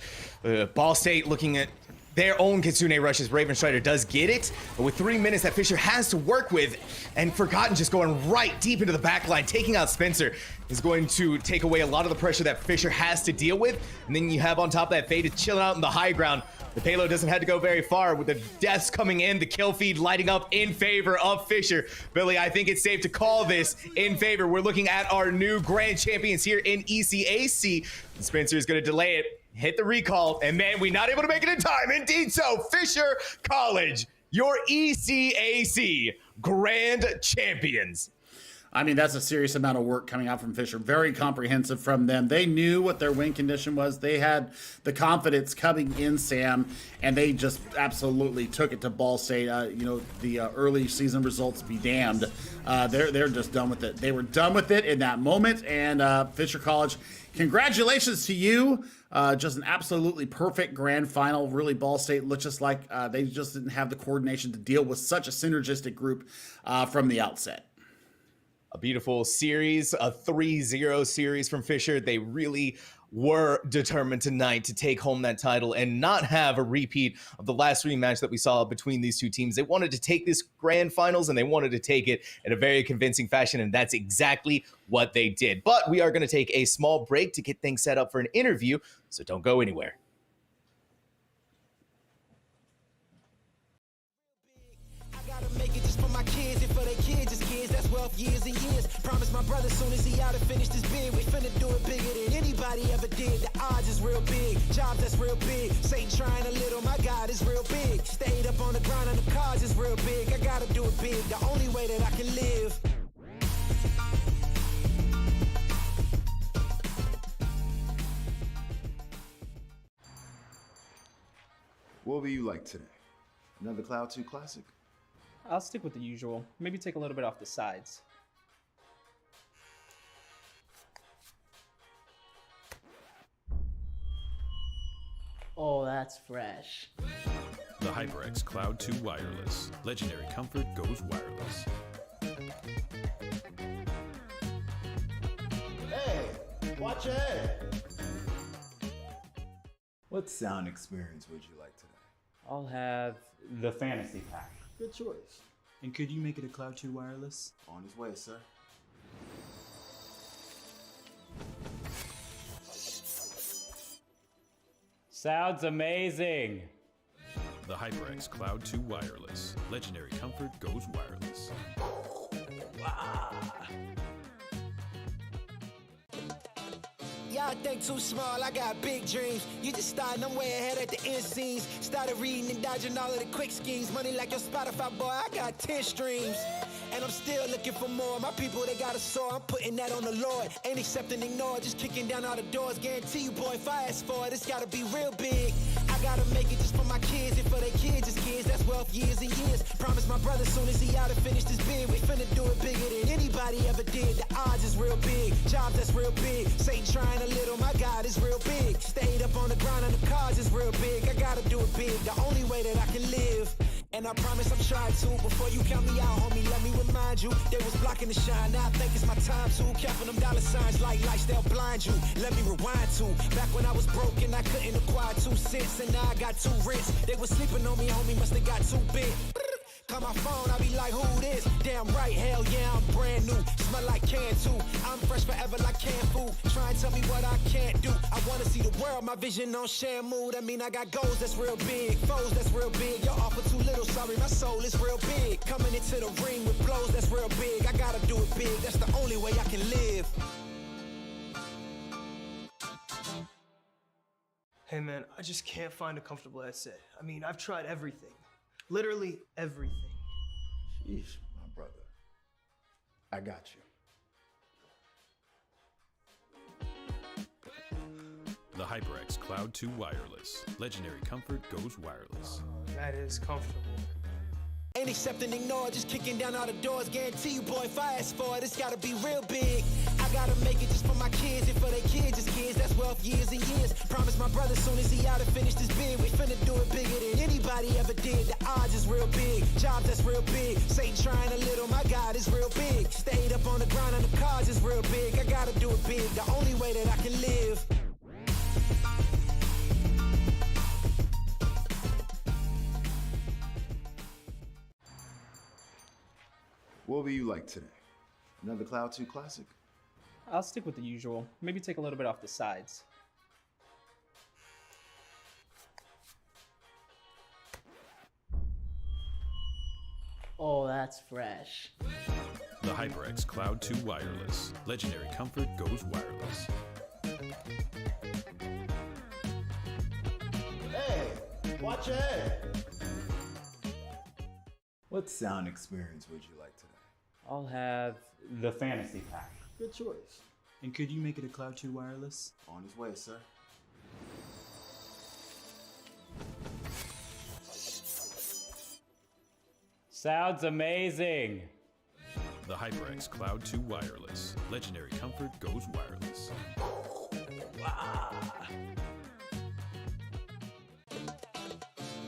Ball State looking at their own Kitsune Rush as Raven Strider does get it, but with 3 minutes that Fisher has to work with, and Forgotten just going right deep into the back line, taking out Spencer is going to take away a lot of the pressure that Fisher has to deal with. And then you have on top of that Fade chilling out in the high ground. The payload doesn't have to go very far with the deaths coming in, the kill feed lighting up in favor of Fisher. Billy, I think it's safe to call this in favor. We're looking at our new grand champions here in ECAC. Spencer is going to delay it, hit the recall, and man, we're not able to make it in time. Indeed so, Fisher College, your ECAC grand champions. I mean, that's a serious amount of work coming out from Fisher. Very comprehensive from them. They knew what their win condition was. They had the confidence coming in, Sam, and they just absolutely took it to Ball State. The early season results be damned. They're just done with it. They were done with it in that moment, and Fisher College, congratulations to you. Just an absolutely perfect grand final. Really, Ball State looked just like they just didn't have the coordination to deal with such a synergistic group from the outset. A beautiful series, a 3-0 series from Fisher. They really were determined tonight to take home that title and not have a repeat of the last rematch that we saw between these two teams. They wanted to take this grand finals, and they wanted to take it in a very convincing fashion, and that's exactly what they did. But we are going to take a small break to get things set up for an interview, so don't go anywhere. Make it just for my kids and for their kids, just kids, that's wealth years and years. Promise my brother soon as he out and finish this bid, we finna do it bigger than anybody ever did. The odds is real big, jobs that's real big. Satan trying a little, my God is real big. Stayed up on the grind on the cards is real big. I gotta do it big, the only way that I can live. What will you like today? Another Cloud 2 classic? I'll stick with the usual. Maybe take a little bit off the sides. Oh, that's fresh. The HyperX Cloud 2 Wireless. Legendary comfort goes wireless. Hey, watch ahead. What sound experience would you like today? I'll have the fantasy pack. Good choice. And could you make it a Cloud 2 Wireless? On his way, sir. Sounds amazing. The HyperX Cloud 2 Wireless. Legendary comfort goes wireless. Y'all think too small, I got big dreams. You just starting, I'm way ahead at the end scenes. Started reading and dodging all of the quick schemes. Money like your Spotify, boy, I got 10 streams. And I'm still looking for more. My people, they got a soar, I'm putting that on the Lord. Ain't accepting, ignore, just kicking down all the doors. Guarantee you, boy, if I ask for it, it's gotta be real big. I gotta make it just for my kids, and for their kids, it's kids. That's wealth years and years. Promise my brother soon as he out and finished his bid, we finna do it bigger than anybody ever did. The odds is real big, jobs that's real big. Satan trying a little, my God is real big. Stayed up on the ground on the cars is real big. I gotta do it big, the only way that I can live. And I promise I'm trying to. Before you count me out, homie, let me remind you. They was blocking the shine, now I think it's my time to. Counting them dollar signs like lights, they'll blind you. Let me rewind to. Back when I was broke and I couldn't acquire 2 cents, and now I got 2 rents. They was sleeping on me, homie, must have got too big. Call my phone, I be like, who this? Damn right, hell yeah, I'm brand new. Smell like can too. I'm fresh forever like canned food. Try and tell me what I can't do. I wanna see the world, my vision on shamu. That mean I got goals that's real big, foes that's real big. Y'all offer too little, sorry, my soul is real big. Coming into the ring with blows that's real big. I gotta do it big, that's the only way I can live. Hey man, I just can't find a comfortable headset. I mean, I've tried everything. Literally everything. Sheesh, my brother. I got you. The HyperX Cloud 2 Wireless. Legendary comfort goes wireless. That is comfortable. Ain't accepting, ignore, just kicking down all the doors. Guarantee you, boy, if I ask for it, it's gotta be real big. I gotta make it just for my kids, and for their kids, it's kids. That's wealth years and years. Promise my brother soon as he out and finished his bid, we finna do it bigger than anybody ever did. The odds is real big, jobs that's real big. Satan trying a little, my God is real big. Stayed up on the ground on the cars is real big. I gotta do it big, the only way that I can live. What will you like today? Another Cloud 2 classic? I'll stick with the usual. Maybe take a little bit off the sides. Oh, that's fresh. The HyperX Cloud 2 Wireless. Legendary comfort goes wireless. Hey, watch your head. What sound experience would you like today? I'll have the fantasy pack. Good choice. And could you make it a Cloud 2 Wireless? On his way, sir. Sounds amazing. The HyperX Cloud 2 Wireless. Legendary comfort goes wireless.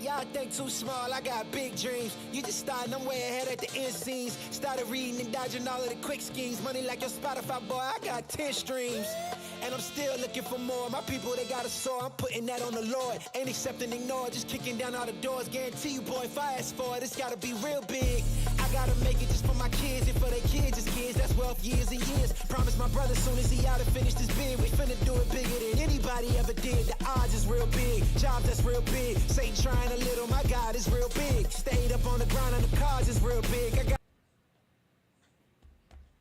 Y'all think too small, I got big dreams. You just starting, I'm way ahead at the end scenes. Started reading and dodging all of the quick schemes. Money like your Spotify, boy, I got 10 streams. And I'm still looking for more. My people, they got a soar, I'm putting that on the Lord. Ain't accepting, ignore, just kicking down all the doors. Guarantee you, boy, if I ask for it, it's gotta be real big. I gotta make it just for my kids, and for their kids, it's kids. That's wealth years and years. Promise my brother soon as he out and finished his bid, we finna do it bigger than anybody ever did. The odds is real big, jobs that's real big. Satan trying a little, my God is real big. Stayed up on the ground on the cars is real big. I got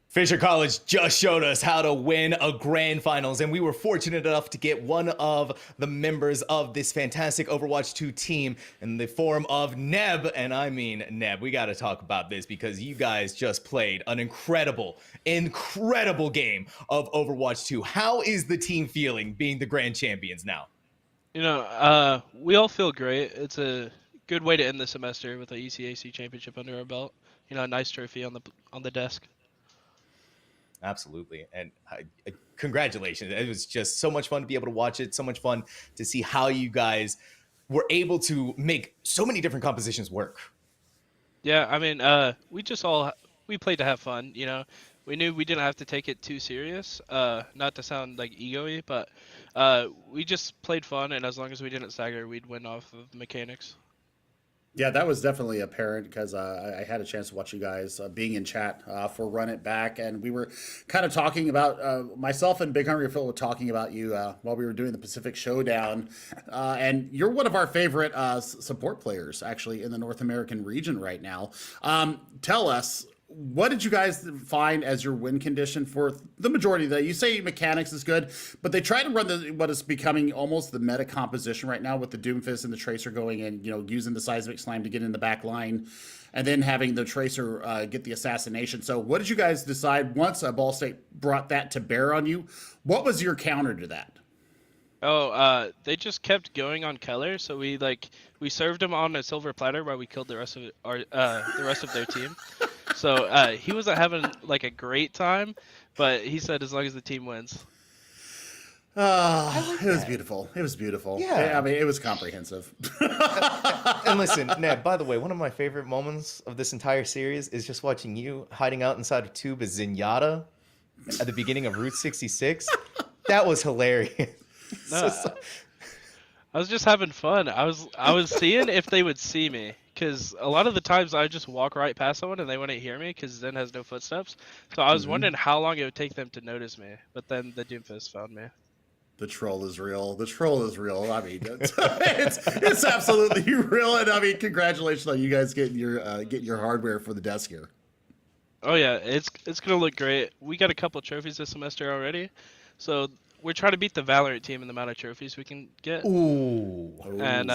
Fisher College just showed us how to win a grand finals, and we were fortunate enough to get one of the members of this fantastic Overwatch 2 team in the form of Neb. And I mean, Neb, we got to talk about this because you guys just played an incredible game of Overwatch 2. How is the team feeling being the grand champions now? You know, we all feel great. It's a good way to end the semester with the ECAC championship under our belt. You know, a nice trophy on the desk. Absolutely. And congratulations. It was just so much fun to be able to watch it. So much fun to see how you guys were able to make so many different compositions work. Yeah, I mean, we played to have fun, you know. We knew we didn't have to take it too serious, not to sound like ego-y, but we just played fun, and as long as we didn't stagger, we'd win off of mechanics. Yeah, that was definitely apparent because I had a chance to watch you guys being in chat for Run It Back, and we were kind of talking about myself and Big Hungry Phil were talking about you while we were doing the Pacific Showdown, and you're one of our favorite support players actually in the North American region right now. Tell us, what did you guys find as your win condition for the majority of that? You say mechanics is good, but they try to run what is becoming almost the meta composition right now with the Doomfist and the Tracer going in, using the Seismic Slime to get in the back line and then having the Tracer get the assassination. So what did you guys decide once Ball State brought that to bear on you? What was your counter to that? Oh, they just kept going on Keller, so we served him on a silver platter while we killed the rest of their team. So he wasn't having a great time, but he said as long as the team wins. It was beautiful. It was beautiful. Yeah. I mean, it was comprehensive. And listen, Ned, by the way, one of my favorite moments of this entire series is just watching you hiding out inside a tube of Zenyatta at the beginning of Route 66. That was hilarious. No, I was just having fun. I was seeing if they would see me, because a lot of the times I just walk right past someone and they wouldn't hear me because Zen has no footsteps. So I was wondering how long it would take them to notice me, but then the Doomfist found me. The troll is real. The troll is real. I mean, it's absolutely real. And I mean, congratulations on you guys getting your hardware for the desk here. Oh yeah, it's gonna look great. We got a couple trophies this semester already, so we're trying to beat the Valorant team in the amount of trophies we can get. Ooh. And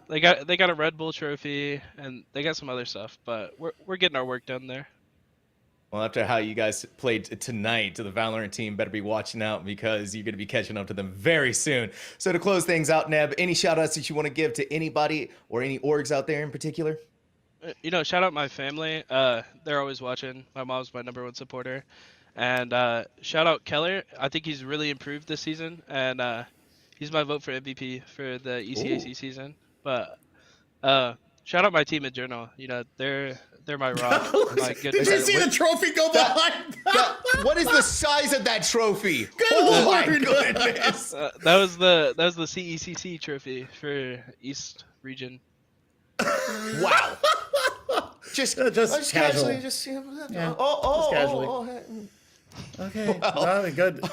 they got a Red Bull trophy and they got some other stuff, but we're getting our work done there. Well, after how you guys played tonight to the Valorant team, better be watching out because you're going to be catching up to them very soon. So to close things out, Neb, any shout-outs that you want to give to anybody or any orgs out there in particular? Shout out my family. They're always watching. My mom's my #1 supporter. And shout out Keller. I think he's really improved this season, and he's my vote for MVP for the ECAC season. But shout out my team in general. They're my rock. Did you see the trophy go behind? What is the size of that trophy? Oh my goodness! That was the CECC trophy for East Region. Wow. Just casually. just just casually. Okay. Well, good.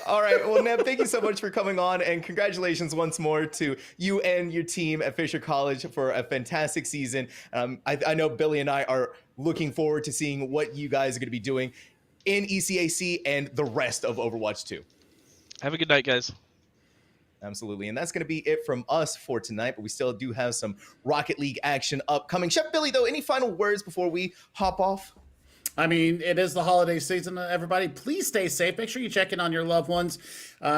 All right. Well, Neb, thank you so much for coming on, and congratulations once more to you and your team at Fisher College for a fantastic season. I know Billy and I are looking forward to seeing what you guys are going to be doing in ECAC and the rest of Overwatch 2. Have a good night, guys. Absolutely. And that's going to be it from us for tonight, but we still do have some Rocket League action upcoming. Chef Billy, though, any final words before we hop off? I mean, it is the holiday season, everybody. Please stay safe. Make sure you check in on your loved ones.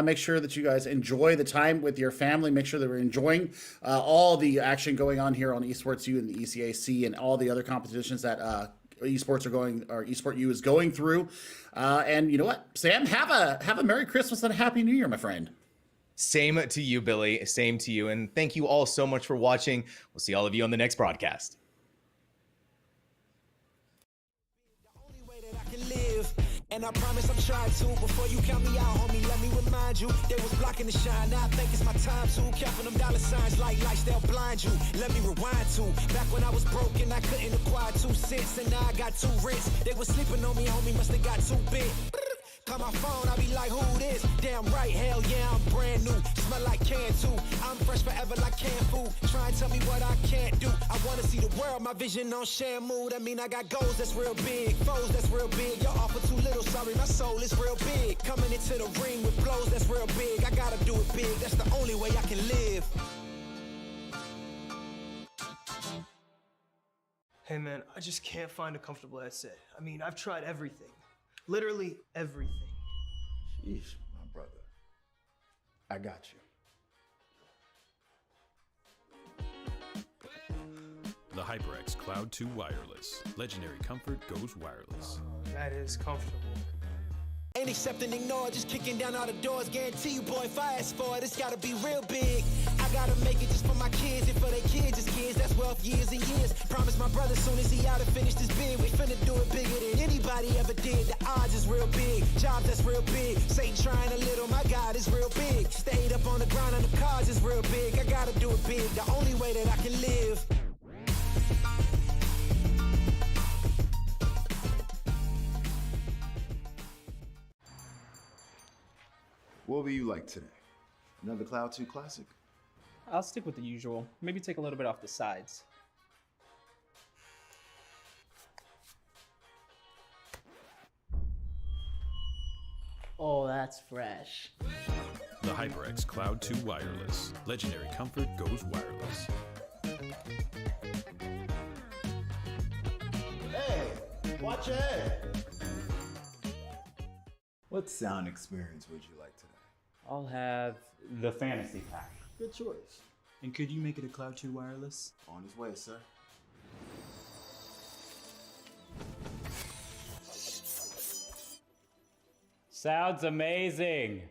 Make sure that you guys enjoy the time with your family. Make sure that we're enjoying all the action going on here on Esports U and the ECAC and all the other competitions that Esport U is going through. And you know what, Sam, have a Merry Christmas and a Happy New Year, my friend. Same to you, Billy. Same to you. And thank you all so much for watching. We'll see all of you on the next broadcast. And I promise I'm trying to. Before you count me out, homie, let me remind you. They was blocking the shine, now I think it's my time to. Counting them dollar signs like lights, they'll blind you. Let me rewind to. Back when I was broke and I couldn't acquire 2 cents. And now I got 2 rents. They was sleeping on me, homie, must have got too big. Call my phone, I be like, who this? Damn right, hell yeah, I'm brand new. Smell like can too. I'm fresh forever like canned food. Try and tell me what I can't do. I wanna see the world, my vision on Shamu. That mean I got goals that's real big, foes that's real big. Y'all offer too little, sorry, my soul is real big. Coming into the ring with blows that's real big. I gotta do it big, that's the only way I can live. Hey man, I just can't find a comfortable headset. I mean, I've tried everything. Literally everything. Sheesh, my brother. I got you. The HyperX Cloud 2 Wireless. Legendary comfort goes wireless. That is comfortable. Ain't accepting ignore, just kicking down all the doors. Guarantee you, boy, if I ask for it, it's gotta be real big. I I gotta make it just for my kids and for their kids' kids. That's wealth years and years. Promise my brother soon as he out and finish this bid, we finna do it bigger than anybody ever did. The odds is real big, jobs that's real big. Satan trying a little, my God is real big. Stayed up on the grind on the cars is real big. I gotta do it big, the only way that I can live. What will you like today? Another Cloud 2 classic? I'll stick with the usual. Maybe take a little bit off the sides. Oh, that's fresh. The HyperX Cloud 2 Wireless. Legendary comfort goes wireless. Hey, watch your head. What sound experience would you like today? I'll have the fantasy pack. Good choice. And could you make it a Cloud 2 Wireless? On his way, sir. Sounds amazing.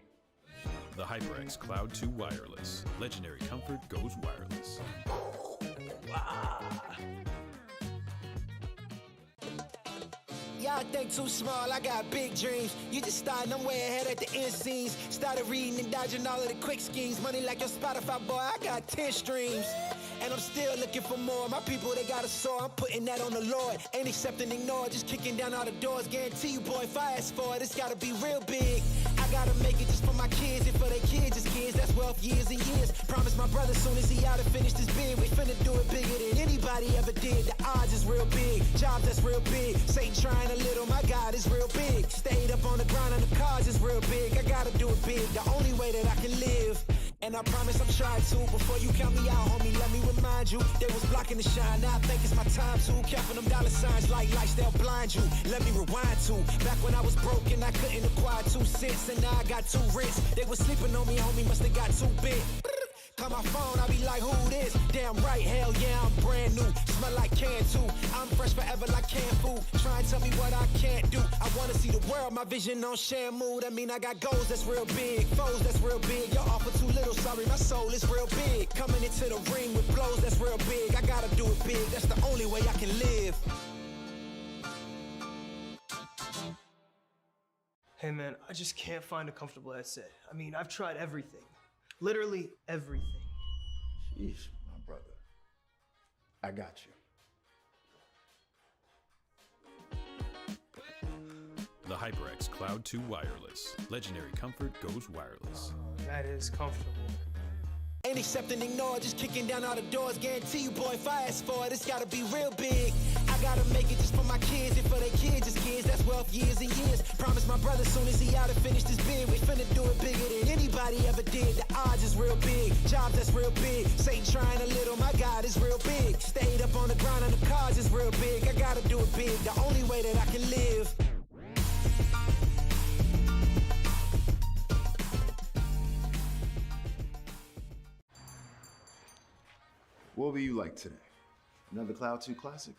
The HyperX Cloud 2 Wireless. Legendary comfort goes wireless. Y'all think too small, I got big dreams. You just starting, I'm way ahead at the end scenes. Started reading and dodging all of the quick schemes. Money like your Spotify, boy, I got 10 streams. And I'm still looking for more. My people, they got a soar. I'm putting that on the Lord. Ain't accepting, ignore. Just kicking down all the doors. Guarantee you, boy, if I ask for it, it's gotta be real big. I gotta make it just for my kids and for their kids' kids. That's wealth years and years. Promise my brother soon as he out and finish this bid, we finna do it bigger than anybody ever did. The odds is real big. Jobs that's real big. Satan trying a little, my God is real big. Stayed up on the grind on the cars is real big. I gotta do it big. The only way that I can live. And I promise I'm trying to. Before you count me out, homie, let me remind you. They was blocking the shine, now I think it's my time to. Counting them dollar signs like lights, they'll blind you. Let me rewind to. Back when I was broke and I couldn't acquire 2 cents. And now I got 2 rents. They was sleeping on me, homie, must have got too big. Call my phone, I be like, who this? Damn right, hell yeah, I'm brand new. Smell like can too. I'm fresh forever like canned food. Try and tell me what I can't do. I wanna see the world, my vision on Shamu. That mean I got goals that's real big, foes that's real big. Y'all offer too little, sorry, my soul is real big. Coming into the ring with blows that's real big. I gotta do it big, that's the only way I can live. Hey man, I just can't find a comfortable headset. I mean, I've tried everything. Literally everything. Sheesh, my brother. I got you. The HyperX Cloud 2 Wireless. Legendary comfort goes wireless. That is comfortable. Ain't accepting, ignore, just kicking down all the doors. Guarantee you, boy, if I ask for it, it's gotta be real big. I gotta make it just for my kids and for their kids' kids. That's wealth years and years. Promise my brother soon as he out and finish this bid, we finna do it bigger than anybody ever did. The odds is real big, jobs that's real big. Satan trying a little, my God is real big. Stayed up on the grind on the cars is real big. I gotta do it big, the only way that I can live. What will you like today? Another Cloud 2 classic?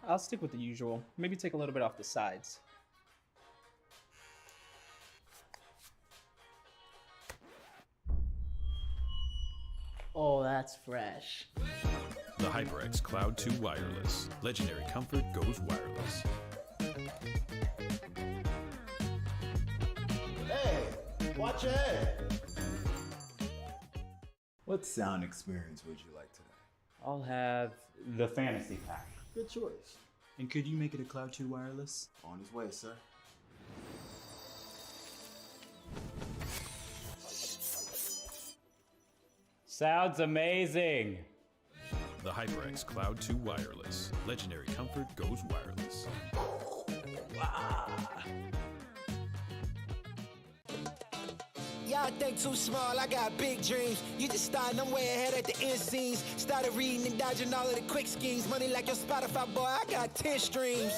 I'll stick with the usual. Maybe take a little bit off the sides. Oh, that's fresh. The HyperX Cloud 2 Wireless. Legendary comfort goes wireless. Hey, watch your head. What sound experience would you like today? I'll have the fantasy pack. Good choice. And could you make it a Cloud 2 Wireless? On his way, sir. Sounds amazing. The HyperX Cloud 2 Wireless. Legendary comfort goes wireless. Y'all think too small, I got big dreams. You just starting, I'm way ahead at the end scenes. Started reading and dodging all of the quick schemes. Money like your Spotify, boy, I got 10 streams.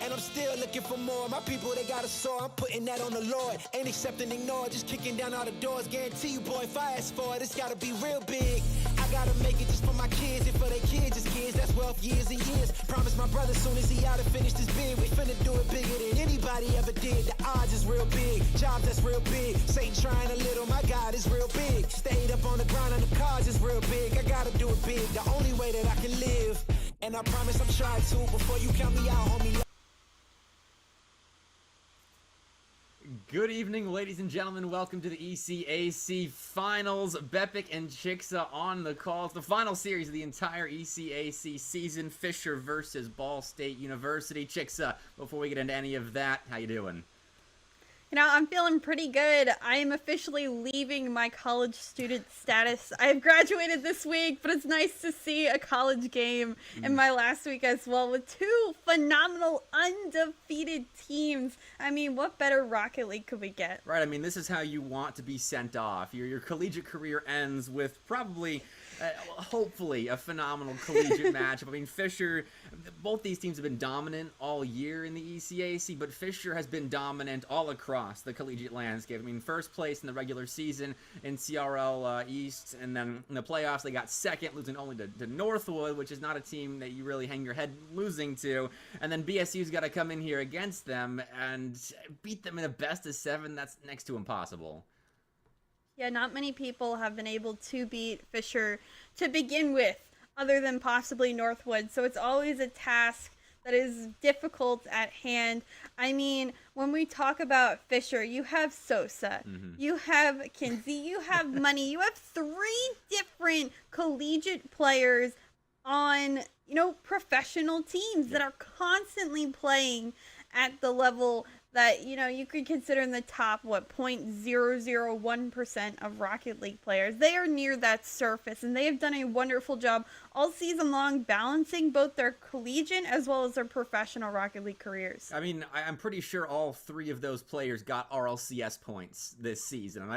And I'm still looking for more. My people, they got a soar. I'm putting that on the Lord. Ain't accepting, ignore. Just kicking down all the doors. Guarantee you, boy, if I ask for it, it's gotta be real big. I gotta make it just for my kids and for their kids' kids. That's wealth years and years. Promise my brother soon as he out and finish this bid, we finna do it bigger than anybody nobody ever did. The odds is real big, jobs that's real big. Satan trying a little, my God is real big. Stayed up on the grind on the cards is real big. I gotta do it big, the only way that I can live. And I promise I'm trying to before you count me out, homie. Good evening, ladies and gentlemen. Welcome to the ECAC Finals. Bepic and Chicksa on the call. It's the final series of the entire ECAC season. Fisher versus Ball State University. Chicksa, before we get into any of that, how you doing? You know, I'm feeling pretty good. I am officially leaving my college student status. I have graduated this week, but it's nice to see a college game in my last week as well with two phenomenal undefeated teams. I mean, what better Rocket League could we get? Right, I mean, this is how you want to be sent off. Your collegiate career ends with probably, hopefully, a phenomenal collegiate matchup. I mean, Fisher, both these teams have been dominant all year in the ECAC, but Fisher has been dominant all across the collegiate landscape. I mean, first place in the regular season in CRL East, and then in the playoffs they got second, losing only to Northwood, which is not a team that you really hang your head losing to. And then BSU's got to come in here against them and beat them in a best of 7. That's next to impossible. Yeah, not many people have been able to beat Fisher to begin with, other than possibly Northwood. So it's always a task that is difficult at hand. I mean, when we talk about Fisher, you have Sosa, you have Kinsey, you have Money, you have 3 different collegiate players on, you know, professional teams that are constantly playing at the level that, you know, you could consider in the top, 0.001% of Rocket League players. They are near that surface, and they have done a wonderful job all season long balancing both their collegiate as well as their professional Rocket League careers. I mean, I'm pretty sure all 3 of those players got RLCS points this season.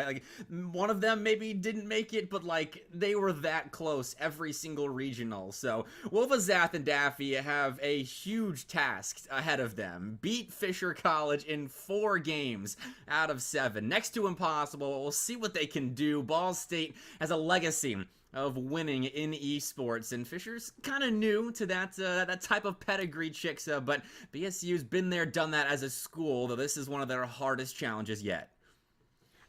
One of them maybe didn't make it, but, like, they were that close every single regional. So, Wolva, Zath, and Daffy have a huge task ahead of them. Beat Fisher College in 4 games out of 7. Next to impossible. We'll see what they can do. Ball State has a legacy of winning in esports, and Fisher's kind of new to that type of pedigree, Chicksa, but BSU's been there, done that as a school, though this is one of their hardest challenges yet.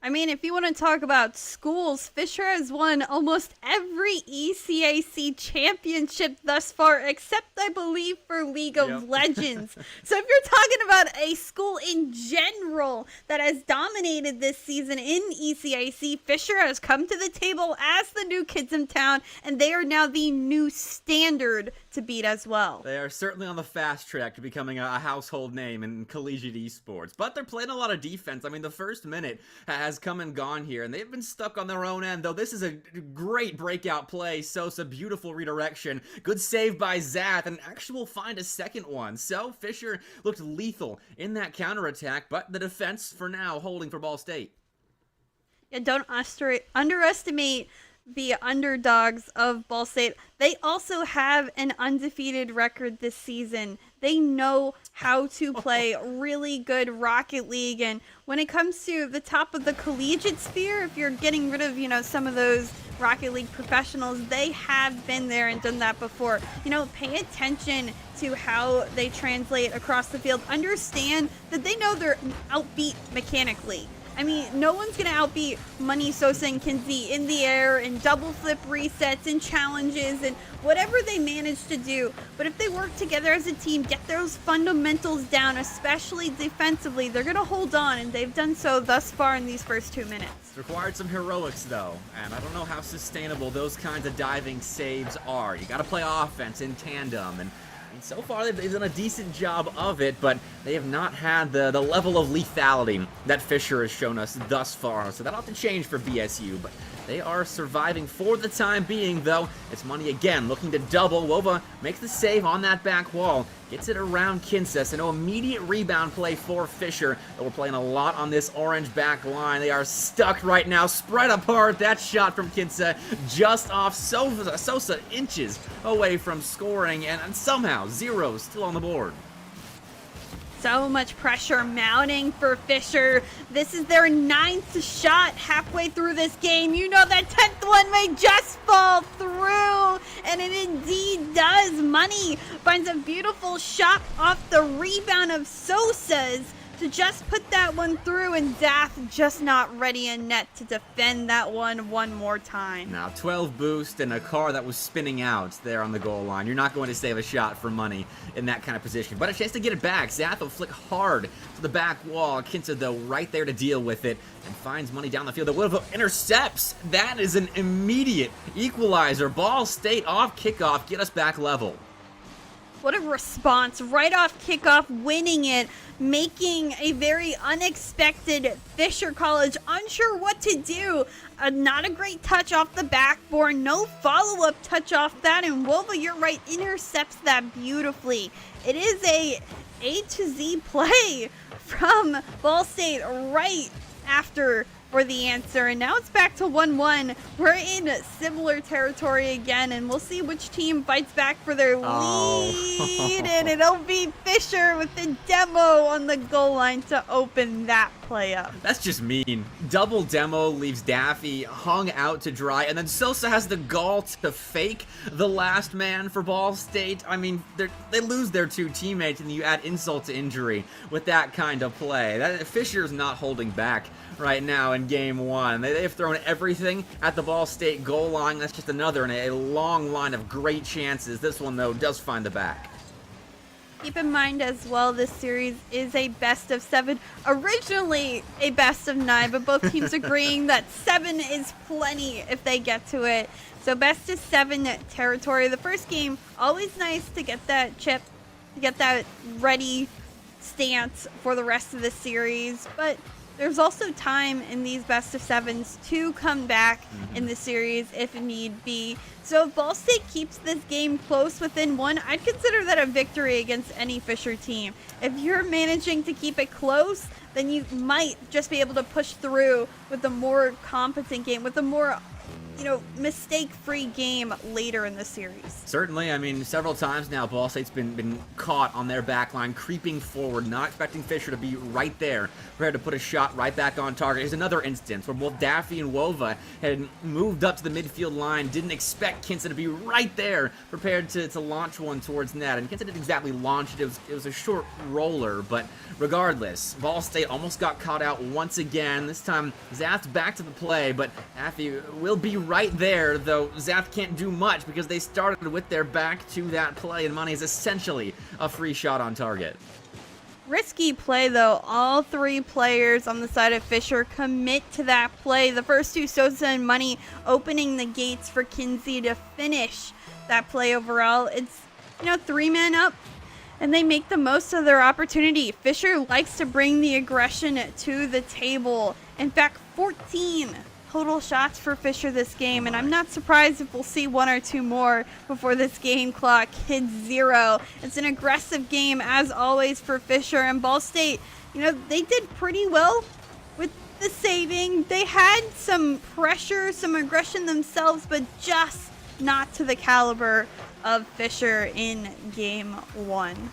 I mean, if you want to talk about schools, Fisher has won almost every ECAC championship thus far, except, I believe, for League of Legends. So if you're talking about a school in general that has dominated this season in ECAC, Fisher has come to the table as the new kids in town, and they are now the new standard to beat as well. They are certainly on the fast track to becoming a household name in collegiate esports, but they're playing a lot of defense. I mean, the first minute has come and gone here, and they've been stuck on their own end, though this is a great breakout play. Sosa, beautiful redirection, good save by Zath, and actually will find a second one. So Fisher looked lethal in that counterattack, but the defense for now holding for Ball State. Yeah, don't underestimate the underdogs of Ball State. They also have an undefeated record this season. They know how to play really good Rocket League, and when it comes to the top of the collegiate sphere, if you're getting rid of, you know, some of those Rocket League professionals, they have been there and done that before. You know, pay attention to how they translate across the field. Understand that they know they're outbeat mechanically. I mean, no one's going to outbeat Money, Sosa, and Kinsey in the air and double flip resets and challenges and whatever they manage to do. But if they work together as a team, get those fundamentals down, especially defensively, they're going to hold on, and they've done so thus far in these first 2 minutes. It's required some heroics, though, and I don't know how sustainable those kinds of diving saves are. You got to play offense in tandem, and so far they've done a decent job of it, but they have not had the level of lethality that Fisher has shown us thus far, so that'll have to change for BSU, but they are surviving for the time being, though. It's Money again, looking to double. Wova makes the save on that back wall, gets it around Kinsa, so no immediate rebound play for Fisher, but we're playing a lot on this orange back line. They are stuck right now, spread apart. That shot from Kinsa just off Sosa, inches away from scoring, and somehow 0 still on the board. So much pressure mounting for Fisher. This is their 9th shot halfway through this game. You know that 10th one may just fall through, and it indeed does. Money finds a beautiful shot off the rebound of Sosa's to to just put that one through, and Zath just not ready in net to defend that one more time. Now, 12 boost and a car that was spinning out there on the goal line. You're not going to save a shot for money in that kind of position. But a chance to get it back. Zath will flick hard to the back wall. Kinta, though, right there to deal with it and finds money down the field. The Willow intercepts. That is an immediate equalizer. Ball State off kickoff. Get us back level. What a response. Right off kickoff, winning it, making a very unexpected Fisher College unsure what to do. Not a great touch off the backboard, no follow-up touch off that, and Wova, you're right, intercepts that beautifully. It is A to Z play from Ball State right after for the answer, and now it's back to 1-1. We're in similar territory again, and we'll see which team fights back for their lead, and it'll be Fisher with the demo on the goal line to open that play up. That's just mean. Double demo leaves Daffy hung out to dry, and then Sosa has the gall to fake the last man for Ball State. I mean, they lose their two teammates, and you add insult to injury with that kind of play. Fisher's not holding back right now in game one. They've thrown everything at the Ball State goal line. That's just another in a long line of great chances. This one, though, does find the back. Keep in mind as well, this series is a best of 7. Originally a best of 9, but both teams agreeing that 7 is plenty if they get to it. So best of 7 territory. The first game, always nice to get that chip, to get that ready stance for the rest of the series. But there's also time in these best of 7s to come back in the series if need be. So if Ball State keeps this game close within 1, I'd consider that a victory against any Fisher team. If you're managing to keep it close, then you might just be able to push through with a more competent game, with a more mistake-free game later in the series. Certainly, I mean, several times now, Ball State's been caught on their back line, creeping forward, not expecting Fisher to be right there, prepared to put a shot right back on target. Here's another instance where both Daffy and Wova had moved up to the midfield line, didn't expect Kinsa to be right there, prepared to launch one towards net. And Kinsa didn't exactly launch it, it was a short roller, but regardless, Ball State almost got caught out once again. This time, Zath's back to the play, but Daffy will be right there, though Zath can't do much because they started with their back to that play, and money is essentially a free shot on target. Risky play, though. All 3 players on the side of Fisher commit to that play. The first 2, Sosa and Money, opening the gates for Kinsey to finish that play overall. It's, 3 men up, and they make the most of their opportunity. Fisher likes to bring the aggression to the table. In fact, 14 total shots for Fisher this game, and I'm not surprised if we'll see 1 or 2 more before this game clock hits 0. It's an aggressive game, as always, for Fisher, and Ball State, they did pretty well with the saving. They had some pressure, some aggression themselves, but just not to the caliber of Fisher in game 1.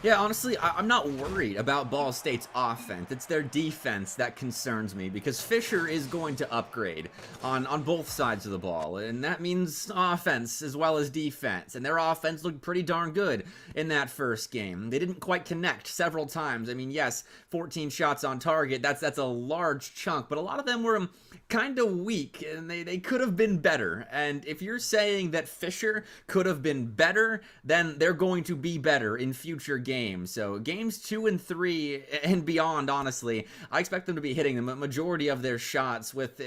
Yeah, honestly, I'm not worried about Ball State's offense. It's their defense that concerns me, because Fisher is going to upgrade on both sides of the ball, and that means offense as well as defense, and their offense looked pretty darn good in that first game. They didn't quite connect several times. I mean, yes, 14 shots on target, that's a large chunk, but a lot of them were kind of weak, and they could have been better. And if you're saying that Fisher could have been better, then they're going to be better in future games. So games 2 and 3 and beyond, honestly, I expect them to be hitting the majority of their shots with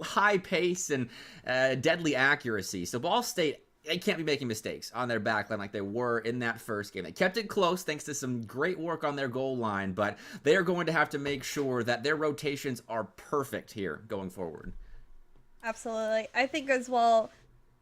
high pace and deadly accuracy. So Ball State, they can't be making mistakes on their backline like they were in that first game. They kept it close thanks to some great work on their goal line, but they are going to have to make sure that their rotations are perfect here going forward. Absolutely. I think as well,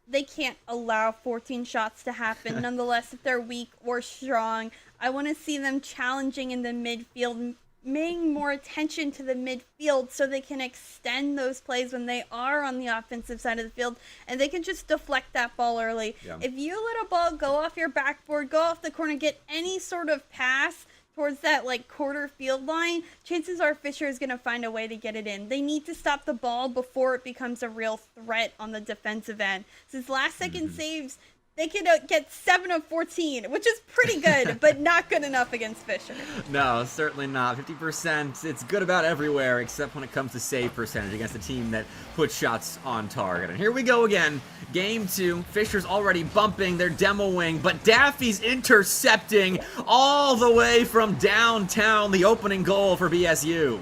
they can't allow 14 shots to happen. Nonetheless, if they're weak or strong, I want to see them challenging in the midfield, paying more attention to the midfield so they can extend those plays when they are on the offensive side of the field, and they can just deflect that ball early. Yeah. If you let a ball go off your backboard, go off the corner, get any sort of pass towards that quarter field line, chances are Fisher is going to find a way to get it in. They need to stop the ball before it becomes a real threat on the defensive end. Since last second saves they could get 7 of 14, which is pretty good, but not good enough against Fisher. No, certainly not. 50%, it's good about everywhere except when it comes to save percentage against a team that puts shots on target. And here we go again. Game 2. Fisher's already bumping their demo wing, but Daffy's intercepting all the way from downtown, the opening goal for BSU.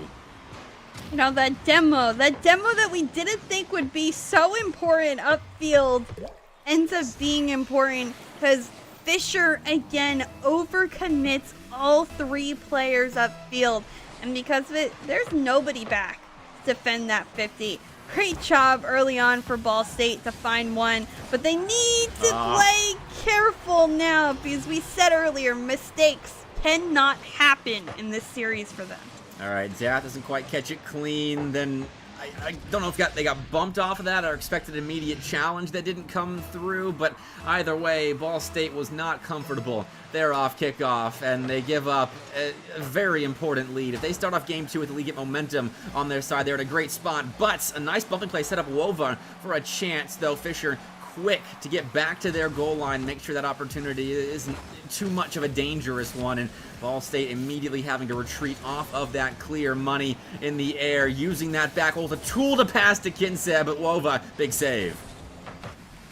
You know, that demo that we didn't think would be so important upfield ends up being important because Fisher again overcommits all 3 players upfield, and because of it, there's nobody back to defend that 50. Great job early on for Ball State to find one, but they need to play careful now because we said earlier, mistakes cannot happen in this series for them. All right, Zath doesn't quite catch it clean, then I don't know if they got bumped off of that or expected an immediate challenge that didn't come through, but either way, Ball State was not comfortable. They're off kickoff, and they give up a very important lead. If they start off game 2 with the lead, get momentum on their side, they're in a great spot, but a nice bumping play set up Wova for a chance, though Fisher quick to get back to their goal line, make sure that opportunity isn't too much of a dangerous one, and Ball State immediately having to retreat off of that clear money in the air, using that back hole, the tool to pass to Kinsey, but Wova, big save.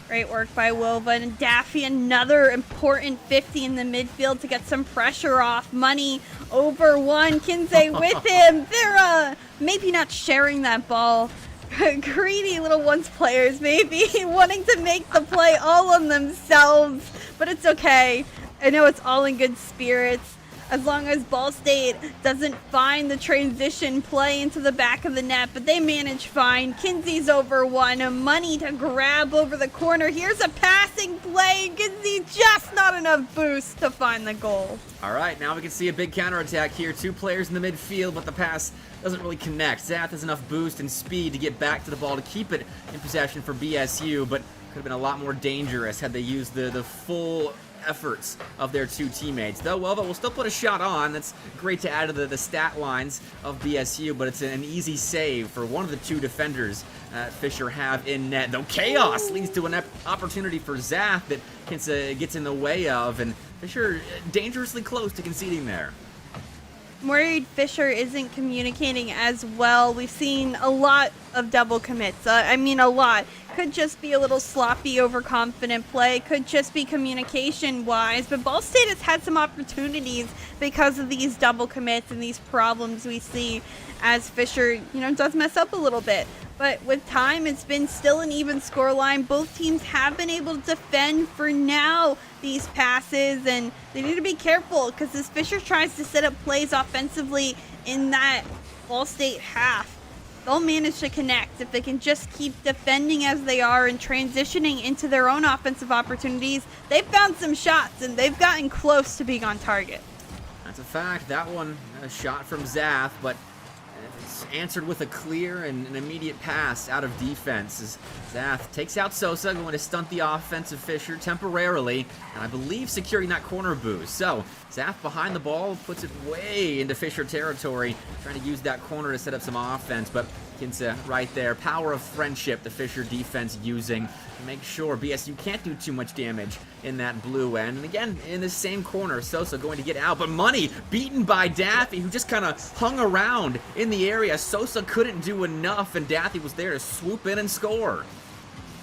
Great work by Wova, and Daffy, another important 50 in the midfield to get some pressure off. Money over 1, Kinsey with him. They're maybe not sharing that ball. Greedy little ones players maybe wanting to make the play all on themselves, but it's okay. I know it's all in good spirits. As long as Ball State doesn't find the transition play into the back of the net, but they manage fine. Kinsey's over 1, Money to grab over the corner. Here's a passing play. Kinsey just not enough boost to find the goal. All right, now we can see a big counterattack here. 2 players in the midfield, but the pass doesn't really connect. Zath has enough boost and speed to get back to the ball to keep it in possession for BSU, but could have been a lot more dangerous had they used the full efforts of their 2 teammates. Though Wova will still put a shot on. That's great to add to the stat lines of BSU, but it's an easy save for one of the 2 defenders Fisher have in net. Though chaos leads to an opportunity for Zath that Kinsey gets in the way of, and Fisher dangerously close to conceding there. I'm worried Fisher isn't communicating as well. We've seen a lot of double commits. I mean, a lot. Could just be a little sloppy, overconfident play. Could just be communication-wise. But Ball State has had some opportunities because of these double commits and these problems we see as Fisher, does mess up a little bit. But with time, it's been still an even scoreline. Both teams have been able to defend for now these passes, and they need to be careful because as Fisher tries to set up plays offensively in that Ball State half, they'll manage to connect if they can just keep defending as they are and transitioning into their own offensive opportunities. They've found some shots, and they've gotten close to being on target. That's a fact. That one, a shot from Zath, but it's answered with a clear and an immediate pass out of defense as Zath takes out Sosa, going to stunt the offensive Fisher temporarily, and I believe securing that corner boost. So Zath behind the ball puts it way into Fisher territory, trying to use that corner to set up some offense, but Kinsey right there. Power of friendship, the Fisher defense using to make sure BSU can't do too much damage in that blue end. And again, in the same corner, Sosa going to get out, but Money beaten by Daffy, who just kind of hung around in the area. Sosa couldn't do enough, and Daffy was there to swoop in and score.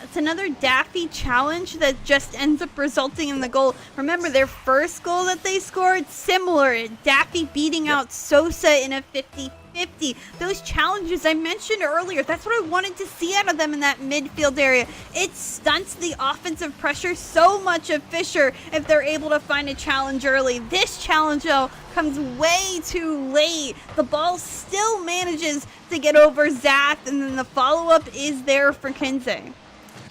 It's another Daffy challenge that just ends up resulting in the goal. Remember, their first goal that they scored, similar. Daffy beating out Sosa in a 50-50. Those challenges I mentioned earlier, that's what I wanted to see out of them in that midfield area. It stunts the offensive pressure so much of Fisher if they're able to find a challenge early. This challenge, though, comes way too late. The ball still manages to get over Zath, and then the follow-up is there for Kinsey.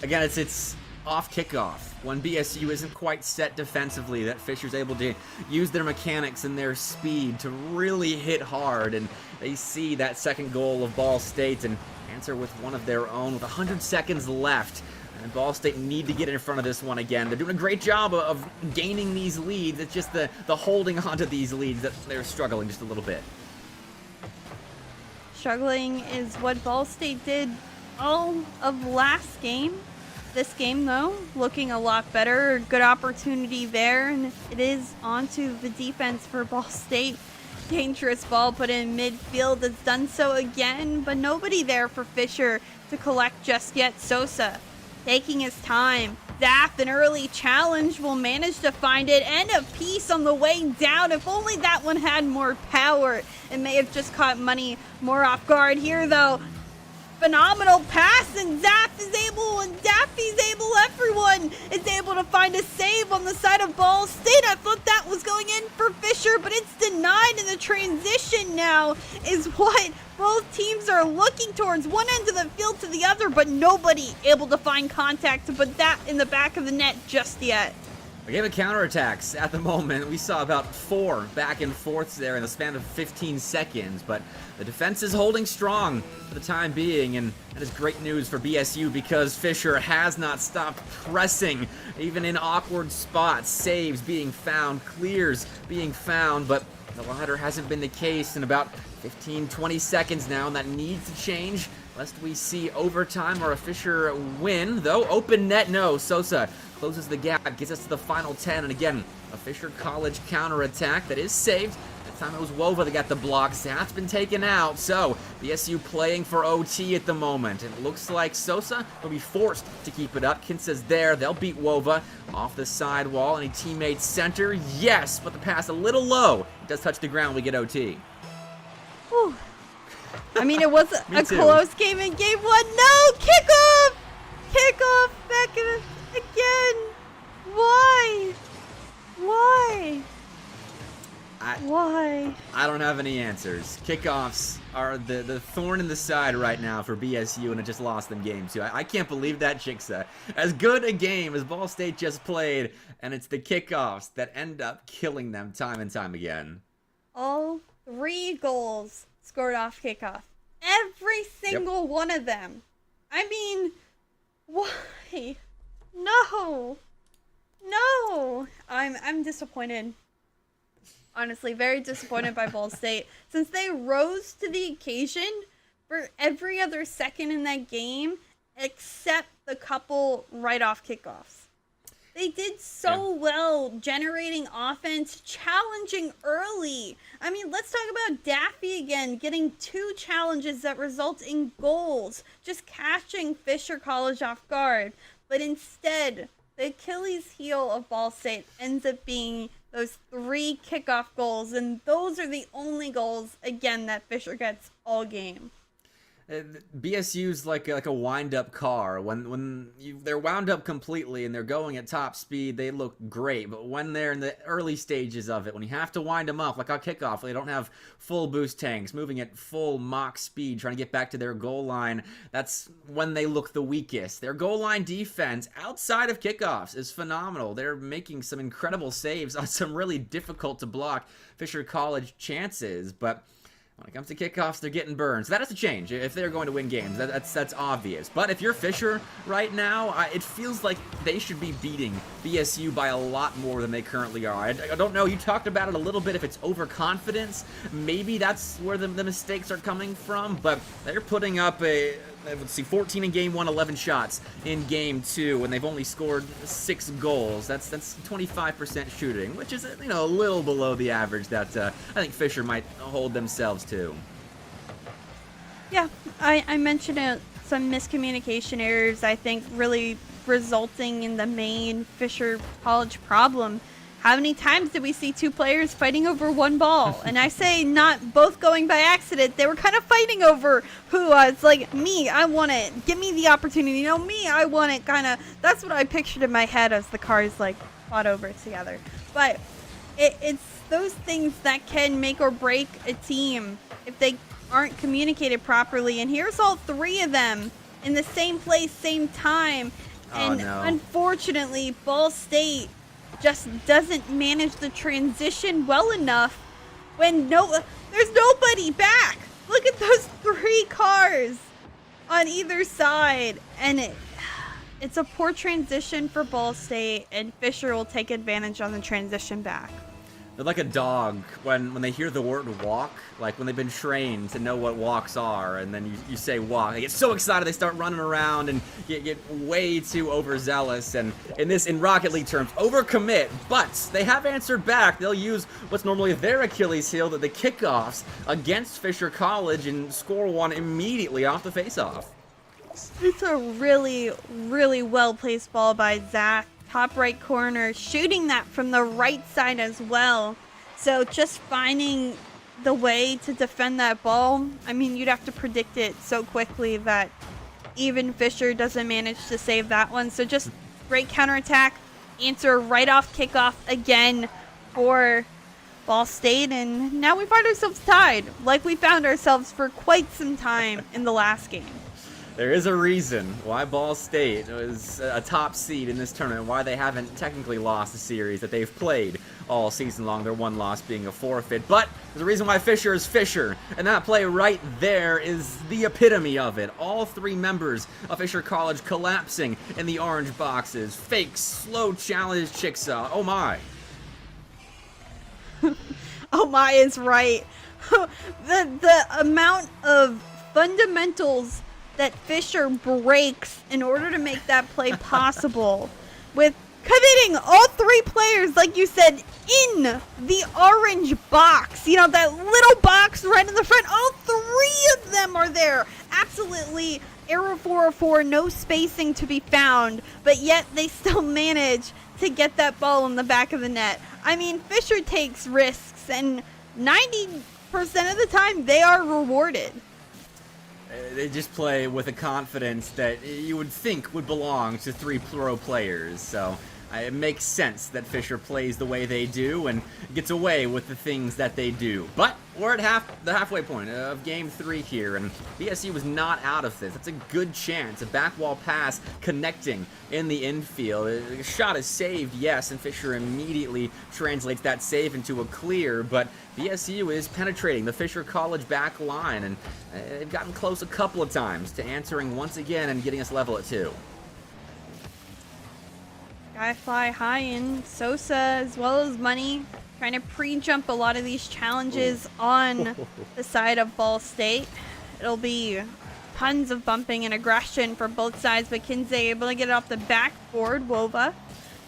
Again, it's off kickoff. When BSU isn't quite set defensively, that Fisher's able to use their mechanics and their speed to really hit hard, and they see that second goal of Ball State and answer with one of their own with 100 seconds left. And Ball State need to get in front of this one again. They're doing a great job of gaining these leads. It's just the holding onto these leads that they're struggling just a little bit. Struggling is what Ball State did all of last game. this game, though, looking a lot better. Good opportunity there, and it is onto the defense for Ball State. Dangerous ball put in midfield. It's done so again, but nobody there for Fisher to collect just yet. Sosa taking his time. Zaff, an early challenge, will manage to find it, and a piece on the way down. If only that one had more power. It may have just caught Money more off guard here, though. Phenomenal pass, and Zaff is able, and Daffy's able, everyone is able to find a save on the side of Ball State. I thought that was going in for Fisher, but it's denied, and the transition now is what both teams are looking towards, one end of the field to the other, but nobody able to find contact to put that in the back of the net just yet. A game of counterattacks at the moment. We saw about 4 back and forths there in the span of 15 seconds, but the defense is holding strong for the time being, and that is great news for BSU because Fisher has not stopped pressing, even in awkward spots. Saves being found, clears being found, but the latter hasn't been the case in about 15-20 seconds now, and that needs to change lest we see overtime or a Fisher win. Though open net, no. Sosa closes the gap, gets us to the final 10, and again, a Fisher College counterattack that is saved. That time it was Wova that got the block. Zaff's been taken out, so BSU playing for OT at the moment. It looks like Sosa will be forced to keep it up. Kinsa's there. They'll beat Wova off the side wall. Any teammate center? Yes, but the pass a little low. It does touch the ground. We get OT. Whew. I mean, it was a too. close game in game 1. No! Kickoff! Kickoff back in it again. Why? Why? Why? I don't have any answers. Kickoffs are the thorn in the side right now for BSU, and it just lost them game 2. I can't believe that, Chicksa. As good a game as Ball State just played, and it's the kickoffs that end up killing them time and time again. All 3 goals scored off kickoff. Every single one of them. I mean, why? No. No. I'm disappointed. Honestly, very disappointed by Ball State. Since they rose to the occasion for every other second in that game, except the couple right off kickoffs. They did so well generating offense, challenging early. I mean, let's talk about Daffy again, getting 2 challenges that result in goals, just catching Fisher College off guard. But instead, the Achilles heel of Ball State ends up being those 3 kickoff goals, and those are the only goals, again, that Fisher gets all game. BSU's like a wind-up car. When they're wound up completely and they're going at top speed, they look great. But when they're in the early stages of it, when you have to wind them up, like on kickoff, they don't have full boost tanks, moving at full Mach speed, trying to get back to their goal line, that's when they look the weakest. Their goal line defense, outside of kickoffs, is phenomenal. They're making some incredible saves on some really difficult-to-block Fisher College chances, but when it comes to kickoffs, they're getting burned. So that has to change if they're going to win games. That's obvious. But if you're Fisher right now, it feels like they should be beating BSU by a lot more than they currently are. I don't know. You talked about it a little bit. If it's overconfidence, maybe that's where the mistakes are coming from. But they're putting up let's see, 14 in game 1, 11 shots in game 2, and they've only scored 6 goals. That's 25% shooting, which is a little below the average that I think Fisher might hold themselves to. Yeah, I mentioned some miscommunication errors, I think, really resulting in the main Fisher College problem. How many times did we see 2 players fighting over 1 ball? And I say not both going by accident. They were kind of fighting over who it's like, me, I want it. Give me the opportunity. Me, I want it. Kind of. That's what I pictured in my head as the cars fought over together. But it's those things that can make or break a team if they aren't communicated properly. And here's all 3 of them in the same place, same time. And unfortunately, Ball State just doesn't manage the transition well enough when there's nobody back. Look at those 3 cars on either side, and it's a poor transition for Ball State, and Fisher will take advantage on the transition back. They're like a dog when they hear the word walk, like when they've been trained to know what walks are, and then you say walk. They get so excited they start running around and get way too overzealous, and in Rocket League terms, overcommit, but they have answered back. They'll use what's normally their Achilles heel, the kickoffs, against Fisher College and score one immediately off the faceoff. It's a really, really well-placed ball by Zach. Top right corner, shooting that from the right side as well. So just finding the way to defend that ball, I mean, you'd have to predict it so quickly that even Fisher doesn't manage to save that one. So just great counterattack, answer right off kickoff again for Ball State, and now we find ourselves tied, like we found ourselves for quite some time in the last game. There is a reason why Ball State was a top seed in this tournament, why they haven't technically lost a series that they've played all season long, their one loss being a forfeit. But there's a reason why Fisher is Fisher, and that play right there is the epitome of it. All three members of Fisher College collapsing in the orange boxes. Fake, slow challenge Chicksaw. Oh my. Oh my is right. The amount of fundamentals that Fisher breaks in order to make that play possible, with committing all three players, like you said, in the orange box. You know, that little box right in the front. All three of them are there. Absolutely error 404, no spacing to be found, but yet they still manage to get that ball in the back of the net. I mean, Fisher takes risks, and 90% of the time they are rewarded. They just play with a confidence that you would think would belong to three pro players, so it makes sense that Fisher plays the way they do and gets away with the things that they do. But we're at the halfway point of Game 3 here, and BSU was not out of this. That's a good chance. A back wall pass connecting in the infield. A shot is saved, yes, and Fisher immediately translates that save into a clear, but BSU is penetrating the Fisher College back line, and they've gotten close a couple of times to answering once again and getting us level at 2. Guy fly high in Sosa as well as Money, trying to pre-jump a lot of these challenges on the side of Ball State. It'll be tons of bumping and aggression for both sides, but Kinsey able to get it off the backboard. Wova,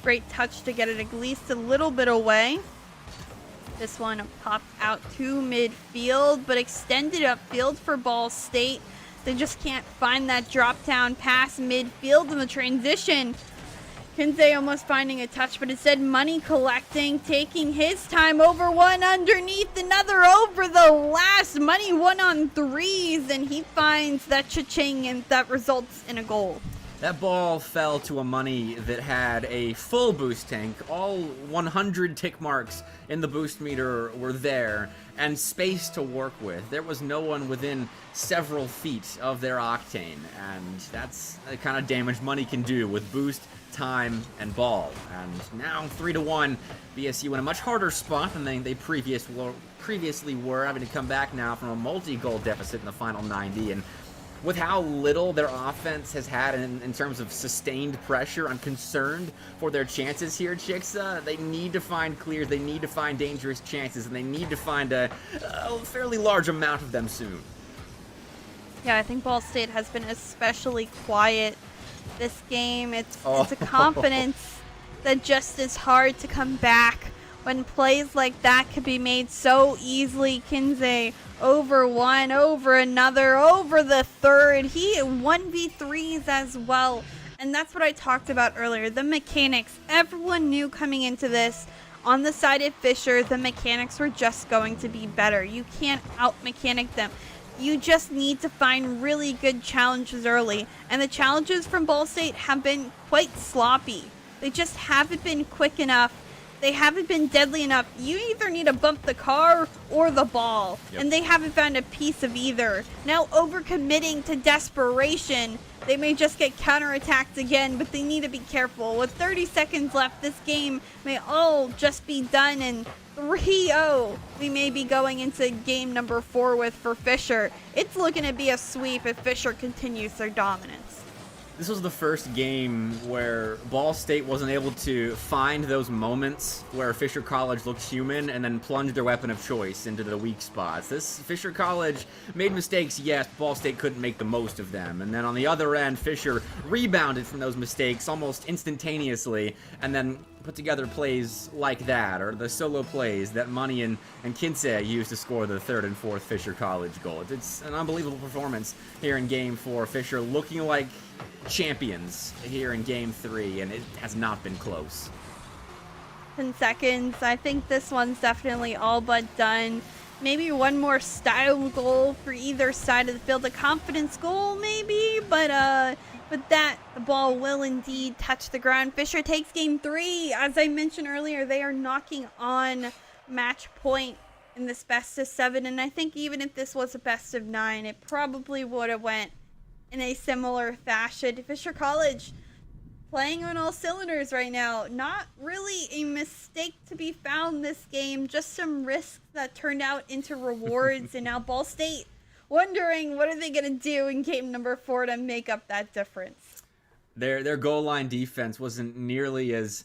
great touch to get it at least a little bit away. This one popped out to midfield, but extended upfield for Ball State. They just can't find that drop down pass midfield in the transition. Kinsey almost finding a touch, but instead Money collecting, taking his time over one underneath, another over the last. Money 1-on-3s, and he finds that cha-ching, and that results in a goal. That ball fell to a Money that had a full boost tank. All 100 tick marks in the boost meter were there, and space to work with. There was no one within several feet of their octane, and that's the kind of damage Money can do with boost, time, and ball. And now 3-1, BSU in a much harder spot than they previously were, having to come back now from a multi-goal deficit in the final 90. And with how little their offense has had in terms of sustained pressure, I'm concerned for their chances here, Chicksa. They need to find clears, they need to find dangerous chances, and they need to find a fairly large amount of them soon. Yeah, I think Ball State has been especially quiet this game. It's a confidence that just is hard to come back when plays like that could be made so easily. Kinsey over one, over another, over the third. He 1v3s as well. And that's what I talked about earlier. The mechanics. Everyone knew coming into this, on the side of Fisher, the mechanics were just going to be better. You can't out-mechanic them. You just need to find really good challenges early. And the challenges from Ball State have been quite sloppy. They just haven't been quick enough. They haven't been deadly enough. You either need to bump the car or the ball. Yep. And they haven't found a piece of either. Now overcommitting to desperation, they may just get counterattacked again, but they need to be careful. With 30 seconds left, this game may all just be done, and 3-0 we may be going into game number 4 with for Fisher. It's looking to be a sweep if Fisher continues their dominance. This was the first game where Ball State wasn't able to find those moments where Fisher College looked human and then plunged their weapon of choice into the weak spots. This Fisher College made mistakes, yes, but Ball State couldn't make the most of them. And then on the other end, Fisher rebounded from those mistakes almost instantaneously and then put together plays like that, or the solo plays that Money and Kinsey used to score the third and fourth Fisher College goal. It's an unbelievable performance here in Game 4. Fisher looking like champions here in Game 3, and it has not been close. 10 seconds. I think this one's definitely all but done. Maybe one more style goal for either side of the field. A confidence goal, maybe, but that the ball will indeed touch the ground. Fisher takes Game 3. As I mentioned earlier, they are knocking on match point in this best of 7, and I think even if this was a best of 9, it probably would have went in a similar fashion. Fisher College playing on all cylinders right now. Not really a mistake to be found this game, just some risks that turned out into rewards. And now Ball State wondering what are they going to do in game number 4 to make up that difference. Their goal line defense wasn't nearly as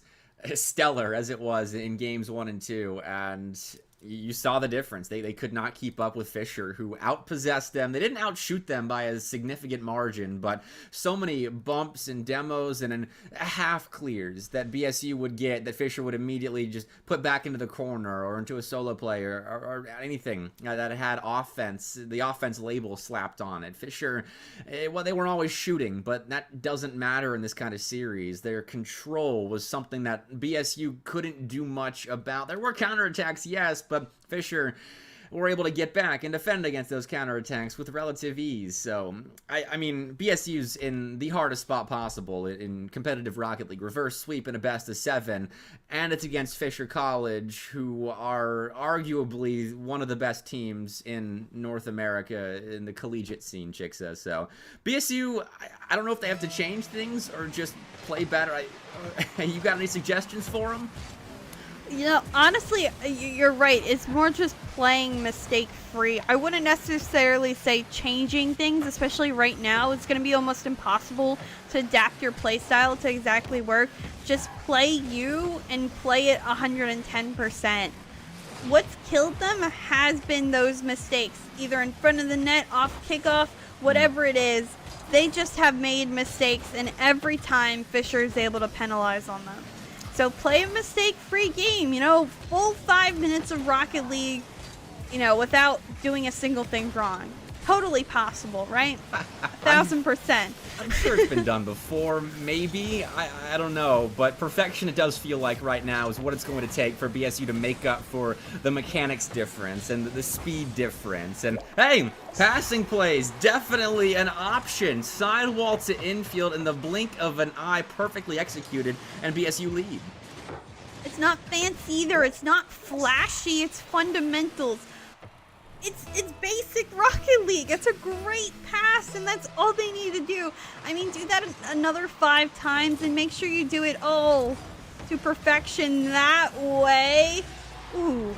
stellar as it was in games 1 and 2, and you saw the difference. They could not keep up with Fisher, who outpossessed them. They didn't outshoot them by a significant margin, but so many bumps and demos and half clears that BSU would get that Fisher would immediately just put back into the corner or into a solo play or anything that had the offense label slapped on it. Fisher, well, they weren't always shooting, but that doesn't matter in this kind of series. Their control was something that BSU couldn't do much about. There were counterattacks, yes, but Fisher were able to get back and defend against those counterattacks with relative ease. So, I mean, BSU's in the hardest spot possible in competitive Rocket League. Reverse sweep in a best of 7, and it's against Fisher College, who are arguably one of the best teams in North America in the collegiate scene, Chicksa. So, BSU, I don't know if they have to change things or just play better. You got any suggestions for them? You know, honestly, you're right. It's more just playing mistake-free. I wouldn't necessarily say changing things, especially right now. It's going to be almost impossible to adapt your play style to exactly work. Just play you and play it 110%. What's killed them has been those mistakes, either in front of the net, off kickoff, whatever it is. They just have made mistakes, and every time Fisher is able to penalize on them. So play a mistake-free game, you know, full 5 minutes of Rocket League, you know, without doing a single thing wrong. Totally possible, right? 1,000%. I'm sure it's been done before, maybe. I don't know, but perfection, it does feel like right now, is what it's going to take for BSU to make up for the mechanics difference and the speed difference. And hey, passing plays, definitely an option. Sidewall to infield in the blink of an eye, perfectly executed, and BSU lead. It's not fancy either. It's not flashy. It's fundamentals. It's basic Rocket League. It's a great pass, and that's all they need to do. I mean, do that another 5 times, and make sure you do it all to perfection that way. Ooh.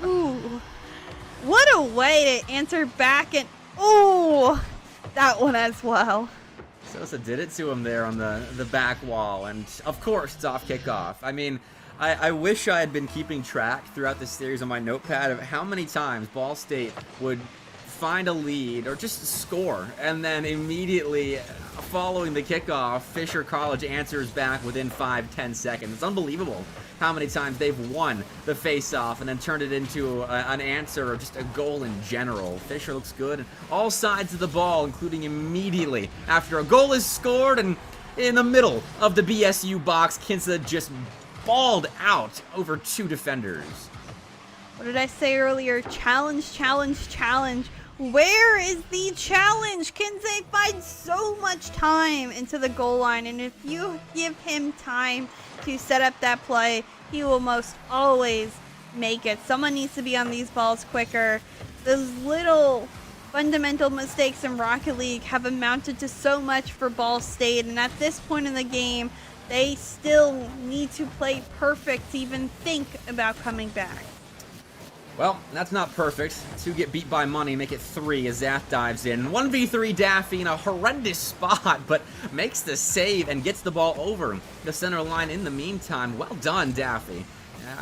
Ooh. What a way to answer back, and ooh, that one as well. Sosa did it to him there on the back wall, and of course, it's off kickoff. I mean, I wish I had been keeping track throughout this series on my notepad of how many times Ball State would find a lead or just score, and then immediately following the kickoff, Fisher College answers back within 5-10 seconds. It's unbelievable how many times they've won the face-off and then turned it into an answer or just a goal in general. Fisher looks good on all sides of the ball, including immediately after a goal is scored, and in the middle of the BSU box, Kinsey just balled out over 2 defenders. What did I say earlier? Challenge, challenge, challenge. Where is the challenge? Kinsey finds so much time into the goal line, and if you give him time to set up that play, he will most always make it. Someone needs to be on these balls quicker. Those little fundamental mistakes in Rocket League have amounted to so much for Ball State, and at this point in the game, they still need to play perfect to even think about coming back. Well, that's not perfect. 2 get beat by money, make it 3 as Zath dives in. 1v3 Daffy in a horrendous spot, but makes the save and gets the ball over the center line in the meantime. Well done, Daffy.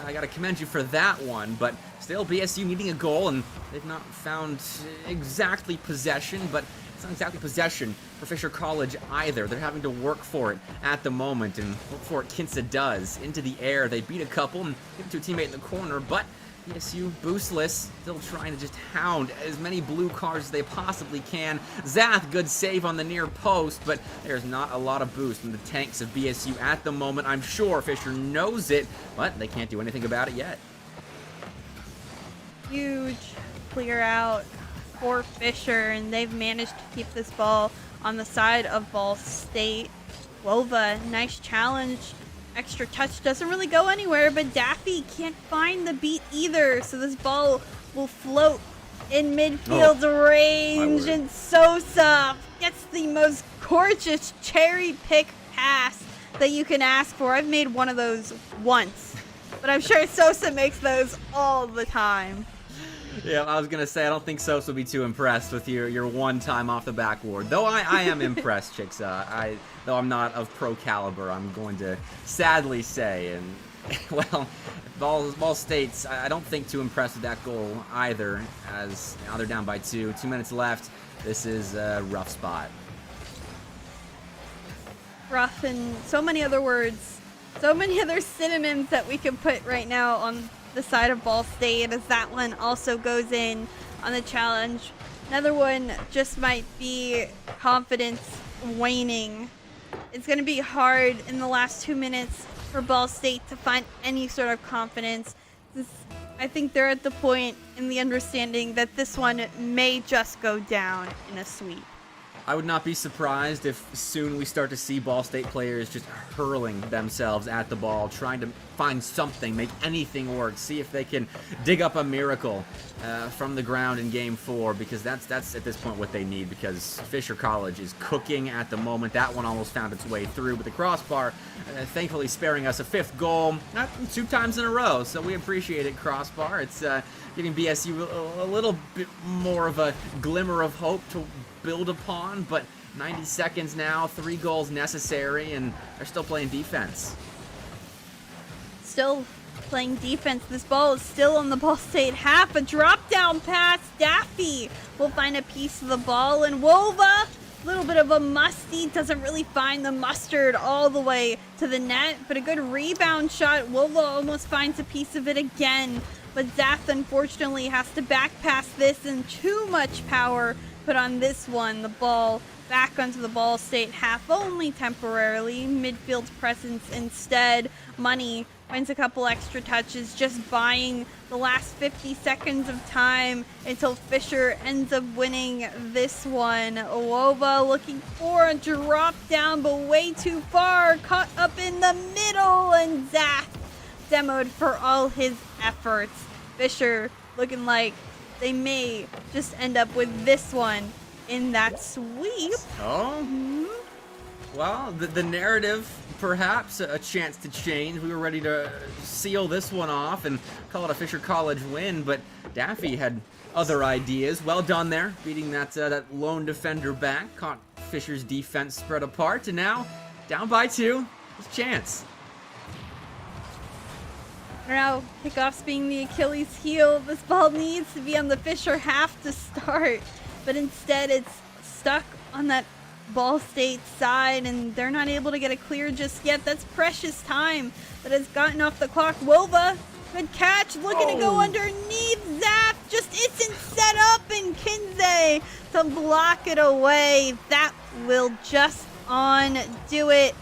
I gotta commend you for that one, but still BSU needing a goal, and they've not found exactly possession, but it's not exactly possession for Fisher College either. They're having to work for it at the moment, and look for it Kinsa does. Into the air, they beat a couple and give it to a teammate in the corner, but BSU boostless, still trying to just hound as many blue cards as they possibly can. Zath, good save on the near post, but there's not a lot of boost in the tanks of BSU at the moment. I'm sure Fisher knows it, but they can't do anything about it yet. Huge clear out for Fisher, and they've managed to keep this ball on the side of Ball State. Wova, nice challenge. Extra touch doesn't really go anywhere, but Daffy can't find the beat either, so this ball will float in midfield range, and Sosa gets the most gorgeous cherry pick pass that you can ask for. I've made one of those once, but I'm sure Sosa makes those all the time. Yeah, I was going to say, I don't think Sosa will be too impressed with your one time off the backboard. Though I am impressed, Chicks. Though I'm not of pro caliber, I'm going to sadly say. And, well, Ball State's, I don't think too impressed with that goal either, as now they're down by 2. 2 minutes left. This is a rough spot. Rough, and so many other words, so many other synonyms that we can put right now on the side of Ball State, as that one also goes in on the challenge. Another one just might be confidence waning. It's going to be hard in the last 2 minutes for Ball State to find any sort of confidence. I think they're at the point in the understanding that this one may just go down in a sweep. I would not be surprised if soon we start to see Ball State players just hurling themselves at the ball, trying to find something, make anything work, see if they can dig up a miracle from the ground in Game 4, because that's at this point what they need, because Fisher College is cooking at the moment. That one almost found its way through with the crossbar, thankfully sparing us a 5th goal, not 2 times in a row, so we appreciate it, crossbar. It's giving BSU a little bit more of a glimmer of hope to build upon, but 90 seconds now, 3 goals necessary, and they're still playing defense. Still playing defense. This ball is still on the Ball State half. A drop down pass. Daffy will find a piece of the ball, and Wova, a little bit of a musty, doesn't really find the mustard all the way to the net, but a good rebound shot. Wova almost finds a piece of it again, but Zath unfortunately has to back pass this, and too much power put on this one. The ball back onto the Ball State half, only temporarily. Midfield presence instead. Money finds a couple extra touches, just buying the last 50 seconds of time until Fisher ends up winning this one. Wova looking for a drop down, but way too far. Caught up in the middle, and Zath demoed for all his efforts. Fisher looking like they may just end up with this one in that sweep. Oh, well, the narrative, perhaps a chance to change. We were ready to seal this one off and call it a Fisher College win, but Daffy had other ideas. Well done there, beating that lone defender back. Caught Fisher's defense spread apart, and now down by 2. There's a chance. Now, kickoffs being the Achilles heel, this ball needs to be on the Fisher half to start, but instead it's stuck on that Ball State side, and they're not able to get it clear just yet. That's precious time that has gotten off the clock. Wova, good catch, looking to go underneath. Zap just isn't set up, and Kinze to block it away. That will just do it.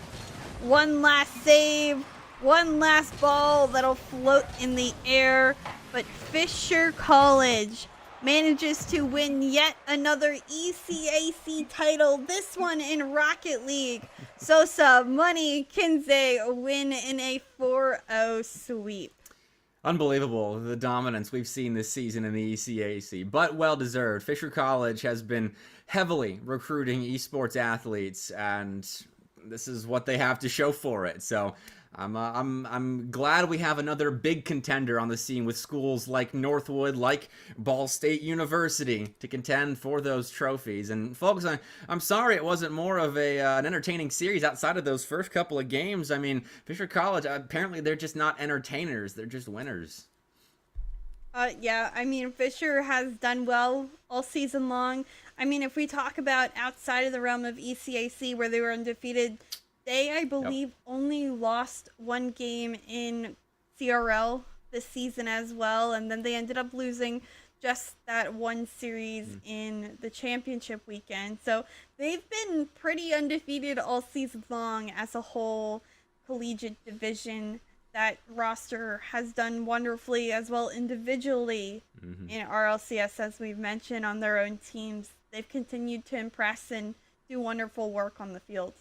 One last save. One last ball that'll float in the air, but Fisher College manages to win yet another ECAC title, this one in Rocket League. Sosa, Money, Kinze win in a 4-0 sweep. Unbelievable, the dominance we've seen this season in the ECAC, but well-deserved. Fisher College has been heavily recruiting esports athletes, and this is what they have to show for it. So I'm glad we have another big contender on the scene with schools like Northwood, like Ball State University to contend for those trophies. And folks, I'm sorry it wasn't more of an entertaining series outside of those first couple of games. I mean, Fisher College, apparently they're just not entertainers, they're just winners. Yeah, I mean, Fisher has done well all season long. I mean, if we talk about outside of the realm of ECAC where they were undefeated, they, I believe, only lost one game in CRL this season as well, and then they ended up losing just that one series in the championship weekend. So they've been pretty undefeated all season long as a whole collegiate division. That roster has done wonderfully as well individually in RLCS, as we've mentioned, on their own teams. They've continued to impress and do wonderful work on the field.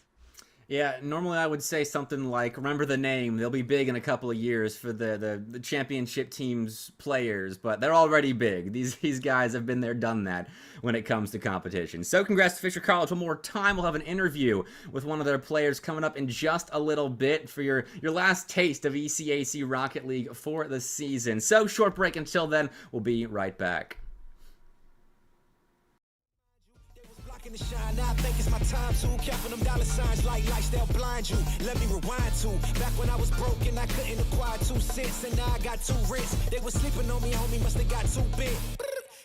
Yeah, normally I would say something like, remember the name, they'll be big in a couple of years for the championship team's players, but they're already big. These guys have been there, done that when it comes to competition. So congrats to Fisher College one more time. We'll have an interview with one of their players coming up in just a little bit for your last taste of ECAC Rocket League for the season. So short break until then, we'll be right back. The shine, now I think it's my time to counting them dollar signs like lights, they'll blind you. Let me rewind to back when I was broke and I couldn't acquire 2 cents, and now I got 2 rents. They was sleeping on me, homie, must have got too big.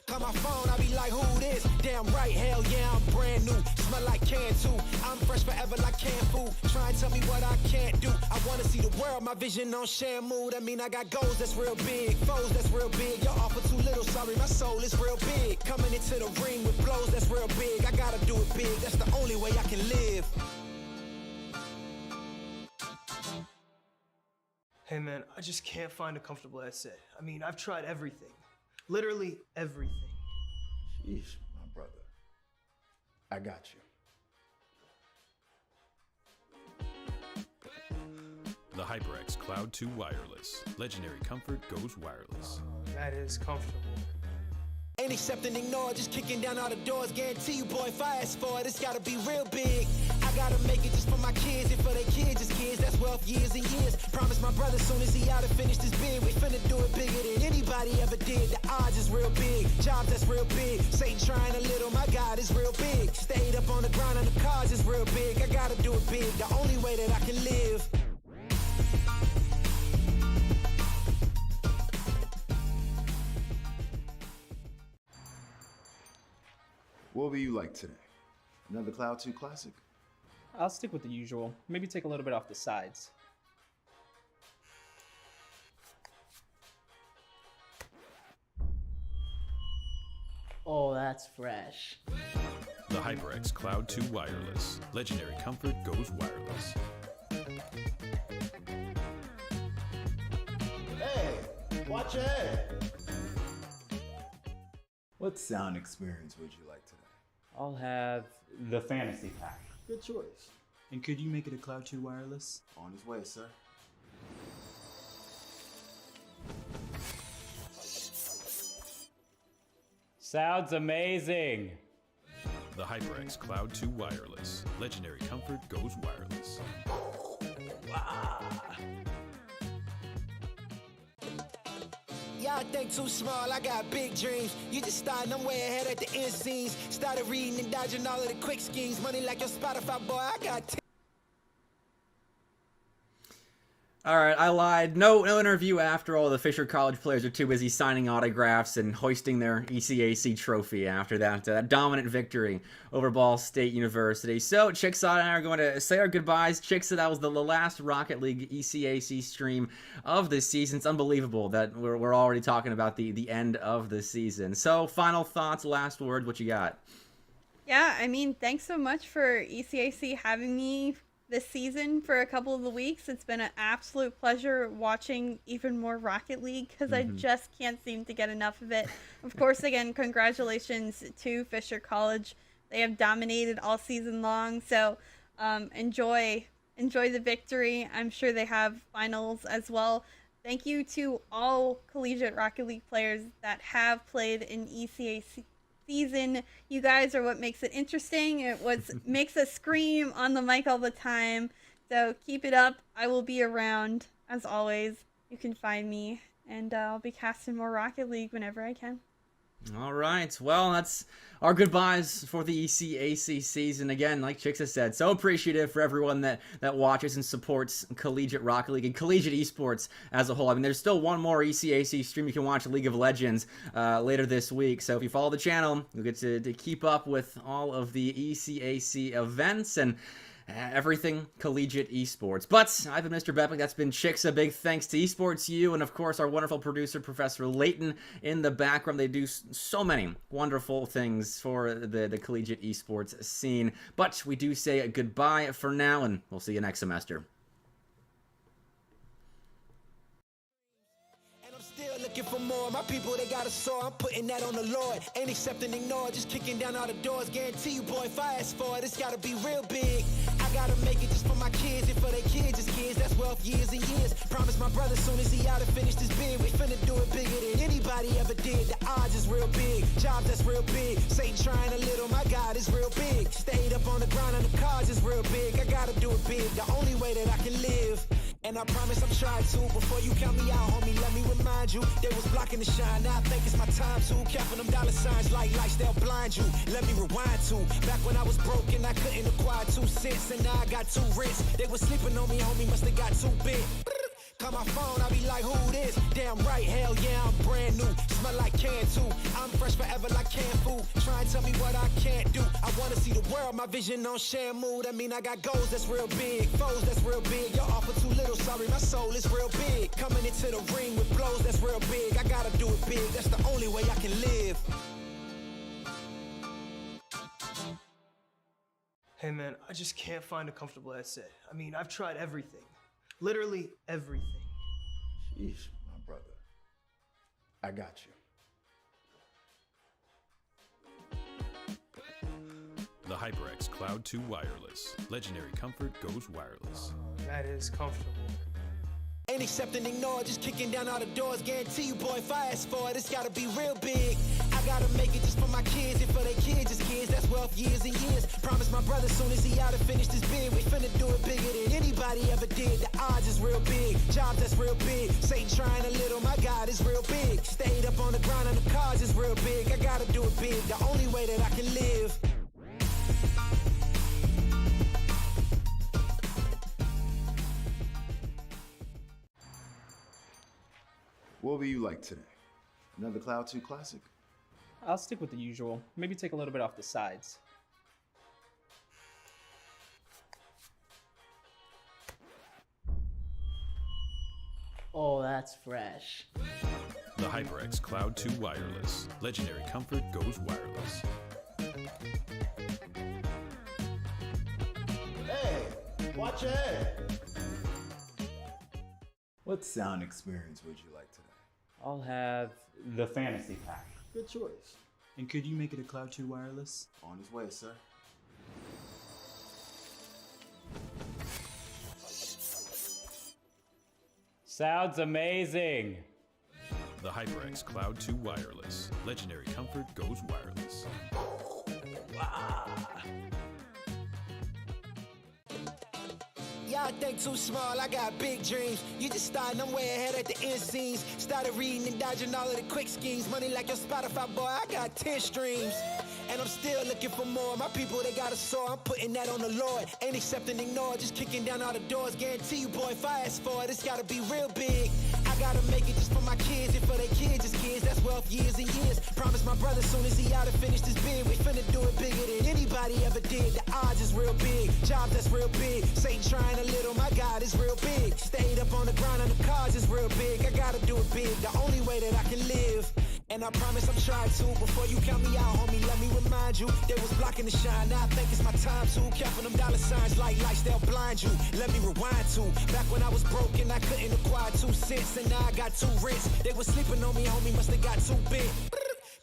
Call my phone, I be like, who this? Damn right, hell yeah, I'm brand new. Smell like can too. I'm fresh forever like canned food. Try and tell me what I can't do. I wanna see the world, my vision on Shamu. That mean I got goals that's real big, foes that's real big. Y'all offer too little, sorry, my soul is real big. Coming into the ring with blows that's real big. I gotta do it big, that's the only way I can live. Hey man, I just can't find a comfortable headset. I mean, I've tried everything. Literally everything. Sheesh, my brother. I got you. The HyperX Cloud 2 Wireless. Legendary comfort goes wireless. That is comfortable. Ain't accepting, ignore, just kicking down all the doors. Guarantee you, boy, if I ask for it, it's gotta be real big. I gotta make it just for my kids and for their kids, just kids. That's wealth, years and years. Promise my brother, soon as he out and finish this bid, we finna do it bigger than anybody ever did. The odds is real big, jobs that's real big. Satan trying a little, my God is real big. Stayed up on the grind on the cars is real big. I gotta do it big, the only way that I can live. What will you like today? Another Cloud 2 classic? I'll stick with the usual. Maybe take a little bit off the sides. Oh, that's fresh. The HyperX Cloud 2 Wireless. Legendary comfort goes wireless. Hey, watch your head. What sound experience would you like today? I'll have the fantasy pack. Good choice. And could you make it a Cloud 2 Wireless? On his way, sir. Sounds amazing. The HyperX Cloud 2 Wireless. Legendary comfort goes wireless. Y'all think too small, I got big dreams. You just starting, I'm way ahead at the end scenes. Started reading and dodging all of the quick schemes. Money like your Spotify, boy, I got All right, I lied. No interview after all. The Fisher College players are too busy signing autographs and hoisting their ECAC trophy after that dominant victory over Ball State University. So Chicksaw and I are going to say our goodbyes. Chicksaw, that was the last Rocket League ECAC stream of this season. It's unbelievable that we're already talking about the end of the season. So final thoughts, last word, what you got? Yeah, I mean, thanks so much for ECAC having me this season for a couple of the weeks. It's been an absolute pleasure watching even more Rocket League because I just can't seem to get enough of it. Of course, again, congratulations to Fisher College. They have dominated all season long, so enjoy the victory. I'm sure they have finals as well. Thank you to all collegiate Rocket League players that have played in ECAC season. You guys are what makes it interesting. It was makes us scream on the mic all the time. So keep it up. I will be around as always. You can find me, and I'll be casting more Rocket League whenever I can. All right. Well, that's our goodbyes for the ECAC season. Again, like Chixa said, so appreciative for everyone that watches and supports collegiate Rocket League and collegiate esports as a whole. I mean, there's still one more ECAC stream you can watch, League of Legends, later this week. So if you follow the channel, you'll get to keep up with all of the ECAC events and everything collegiate esports. But I've been Mr. Bepping. That's been Chixa. Big thanks to Esports U, and of course our wonderful producer, Professor Layton, in the background. They do so many wonderful things for the collegiate esports scene. But we do say goodbye for now, and we'll see you next semester. Looking for more, my people, they got a soar. I'm putting that on the Lord. Ain't accepting, ignore, just kicking down all the doors. Guarantee you, boy, if I ask for it, it's gotta be real big. I gotta make it just for my kids, and for their kids, it's kids. That's wealth, years and years. Promise my brother, soon as he out and finished his bid, we finna do it bigger than anybody ever did. The odds is real big, jobs that's real big. Satan trying a little, my God is real big. Stayed up on the ground on the cars is real big. I gotta do it big, the only way that I can live. And I promise I'm trying to. Before you count me out, homie, let me remind you. They was blocking the shine, now I think it's my time to. Counting them dollar signs like lights, they'll blind you. Let me rewind to. Back when I was broke and I couldn't acquire 2 cents, and now I got 2 rents. They was sleeping on me, homie, must have got too big. Call my phone, I be like, who this? Damn right, hell yeah, I'm brand new. Smell like can too. I'm fresh forever like canned food. Try and tell me what I can't do. I wanna see the world, my vision on Shamu. That mean I got goals that's real big, foes that's real big. Y'all offer too little, sorry, my soul is real big. Coming into the ring with blows that's real big. I gotta do it big, that's the only way I can live. Hey man, I just can't find a comfortable headset. I mean, I've tried everything. Literally everything. Sheesh, my brother. I got you. The HyperX Cloud 2 Wireless. Legendary comfort goes wireless. That is comfortable. Ain't accepting, ignore, just kicking down all the doors. Guarantee you, boy, if I ask for it, it's gotta be real big. I gotta make it just for my kids, and for their kids, it's kids. That's wealth, years and years. Promise my brother, soon as he out and finished his bid, we finna do it bigger than anybody ever did. The odds is real big, jobs that's real big. Satan trying a little, my God is real big. Stayed up on the ground on the cars is real big. I gotta do it big, the only way that I can live. What will you like today? Another Cloud 2 classic? I'll stick with the usual. Maybe take a little bit off the sides. Oh, that's fresh. The HyperX Cloud 2 Wireless. Legendary comfort goes wireless. Hey, watch your head. What sound experience would you like today? I'll have the fantasy pack. Good choice. And could you make it a Cloud 2 wireless? On his way, sir. Sounds amazing. The HyperX Cloud 2 Wireless. Legendary comfort goes wireless. Y'all think too small, I got big dreams. You just starting, I'm way ahead at the end scenes. Started reading and dodging all of the quick schemes. Money like your Spotify, boy, I got 10 streams. And I'm still looking for more. My people, they got a soar. I'm putting that on the Lord. Ain't accepting, ignore, just kicking down all the doors. Guarantee you, boy, if I ask for it, it's gotta be real big. I gotta make it just for my kids, and for their kids, it's kids. That's wealth, years and years. Promise my brother, soon as he out and finished his bid, we finna do it bigger than anybody ever did. The odds is real big, jobs that's real big. Satan trying a little, my God is real big. Stayed up on the ground on the cars is real big. I gotta do it big, the only way that I can live. And I promise I'm trying to. Before you count me out, homie, let me remind you. They was blocking the shine, now I think it's my time to. Counting them dollar signs like lights, they'll blind you. Let me rewind to. Back when I was broke and I couldn't acquire 2 cents, and now I got 2 rents. They was sleeping on me, homie, must have got too big.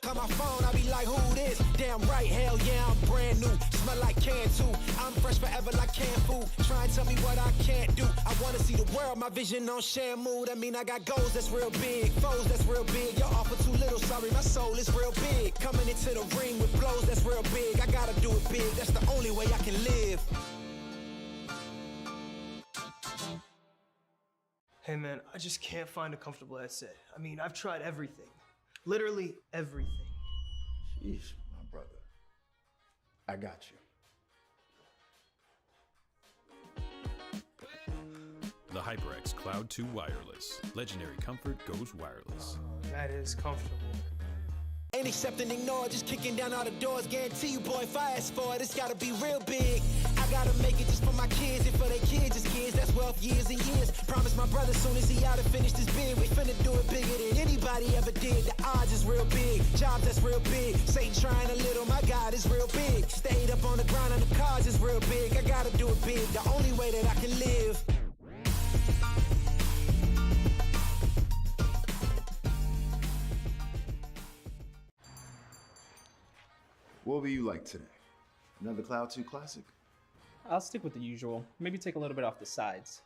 Call my phone, I be like, who this? Damn right, hell yeah, I'm brand new. Smell like can too. I'm fresh forever like canned food. Try and tell me what I can't do. I wanna see the world, my vision on Shamu. That mean I got goals that's real big, foes that's real big. Y'all offer too little, sorry, my soul is real big. Coming into the ring with blows that's real big. I gotta do it big, that's the only way I can live. Hey man, I just can't find a comfortable headset. I mean, I've tried everything. Literally everything. Sheesh, my brother. I got you. The HyperX Cloud 2 Wireless. Legendary comfort goes wireless. That is comfortable. Ain't accept and ignore, just kicking down all the doors. Guarantee you, boy, if I ask for it, it's gotta be real big. I gotta make it just for my kids, and for their kids, it's kids. That's wealth, years and years. Promise my brother, soon as he out and finished his bid, we finna do it bigger than anybody ever did. The odds is real big, jobs that's real big. Satan trying a little, my God is real big. Stayed up on the grind on the cars is real big. I gotta do it big, the only way that I can live. What will you like today? Another Cloud 2 classic? I'll stick with the usual. Maybe take a little bit off the sides.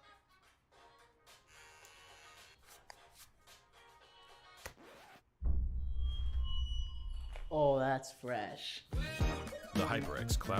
Oh, that's fresh. The HyperX Cloud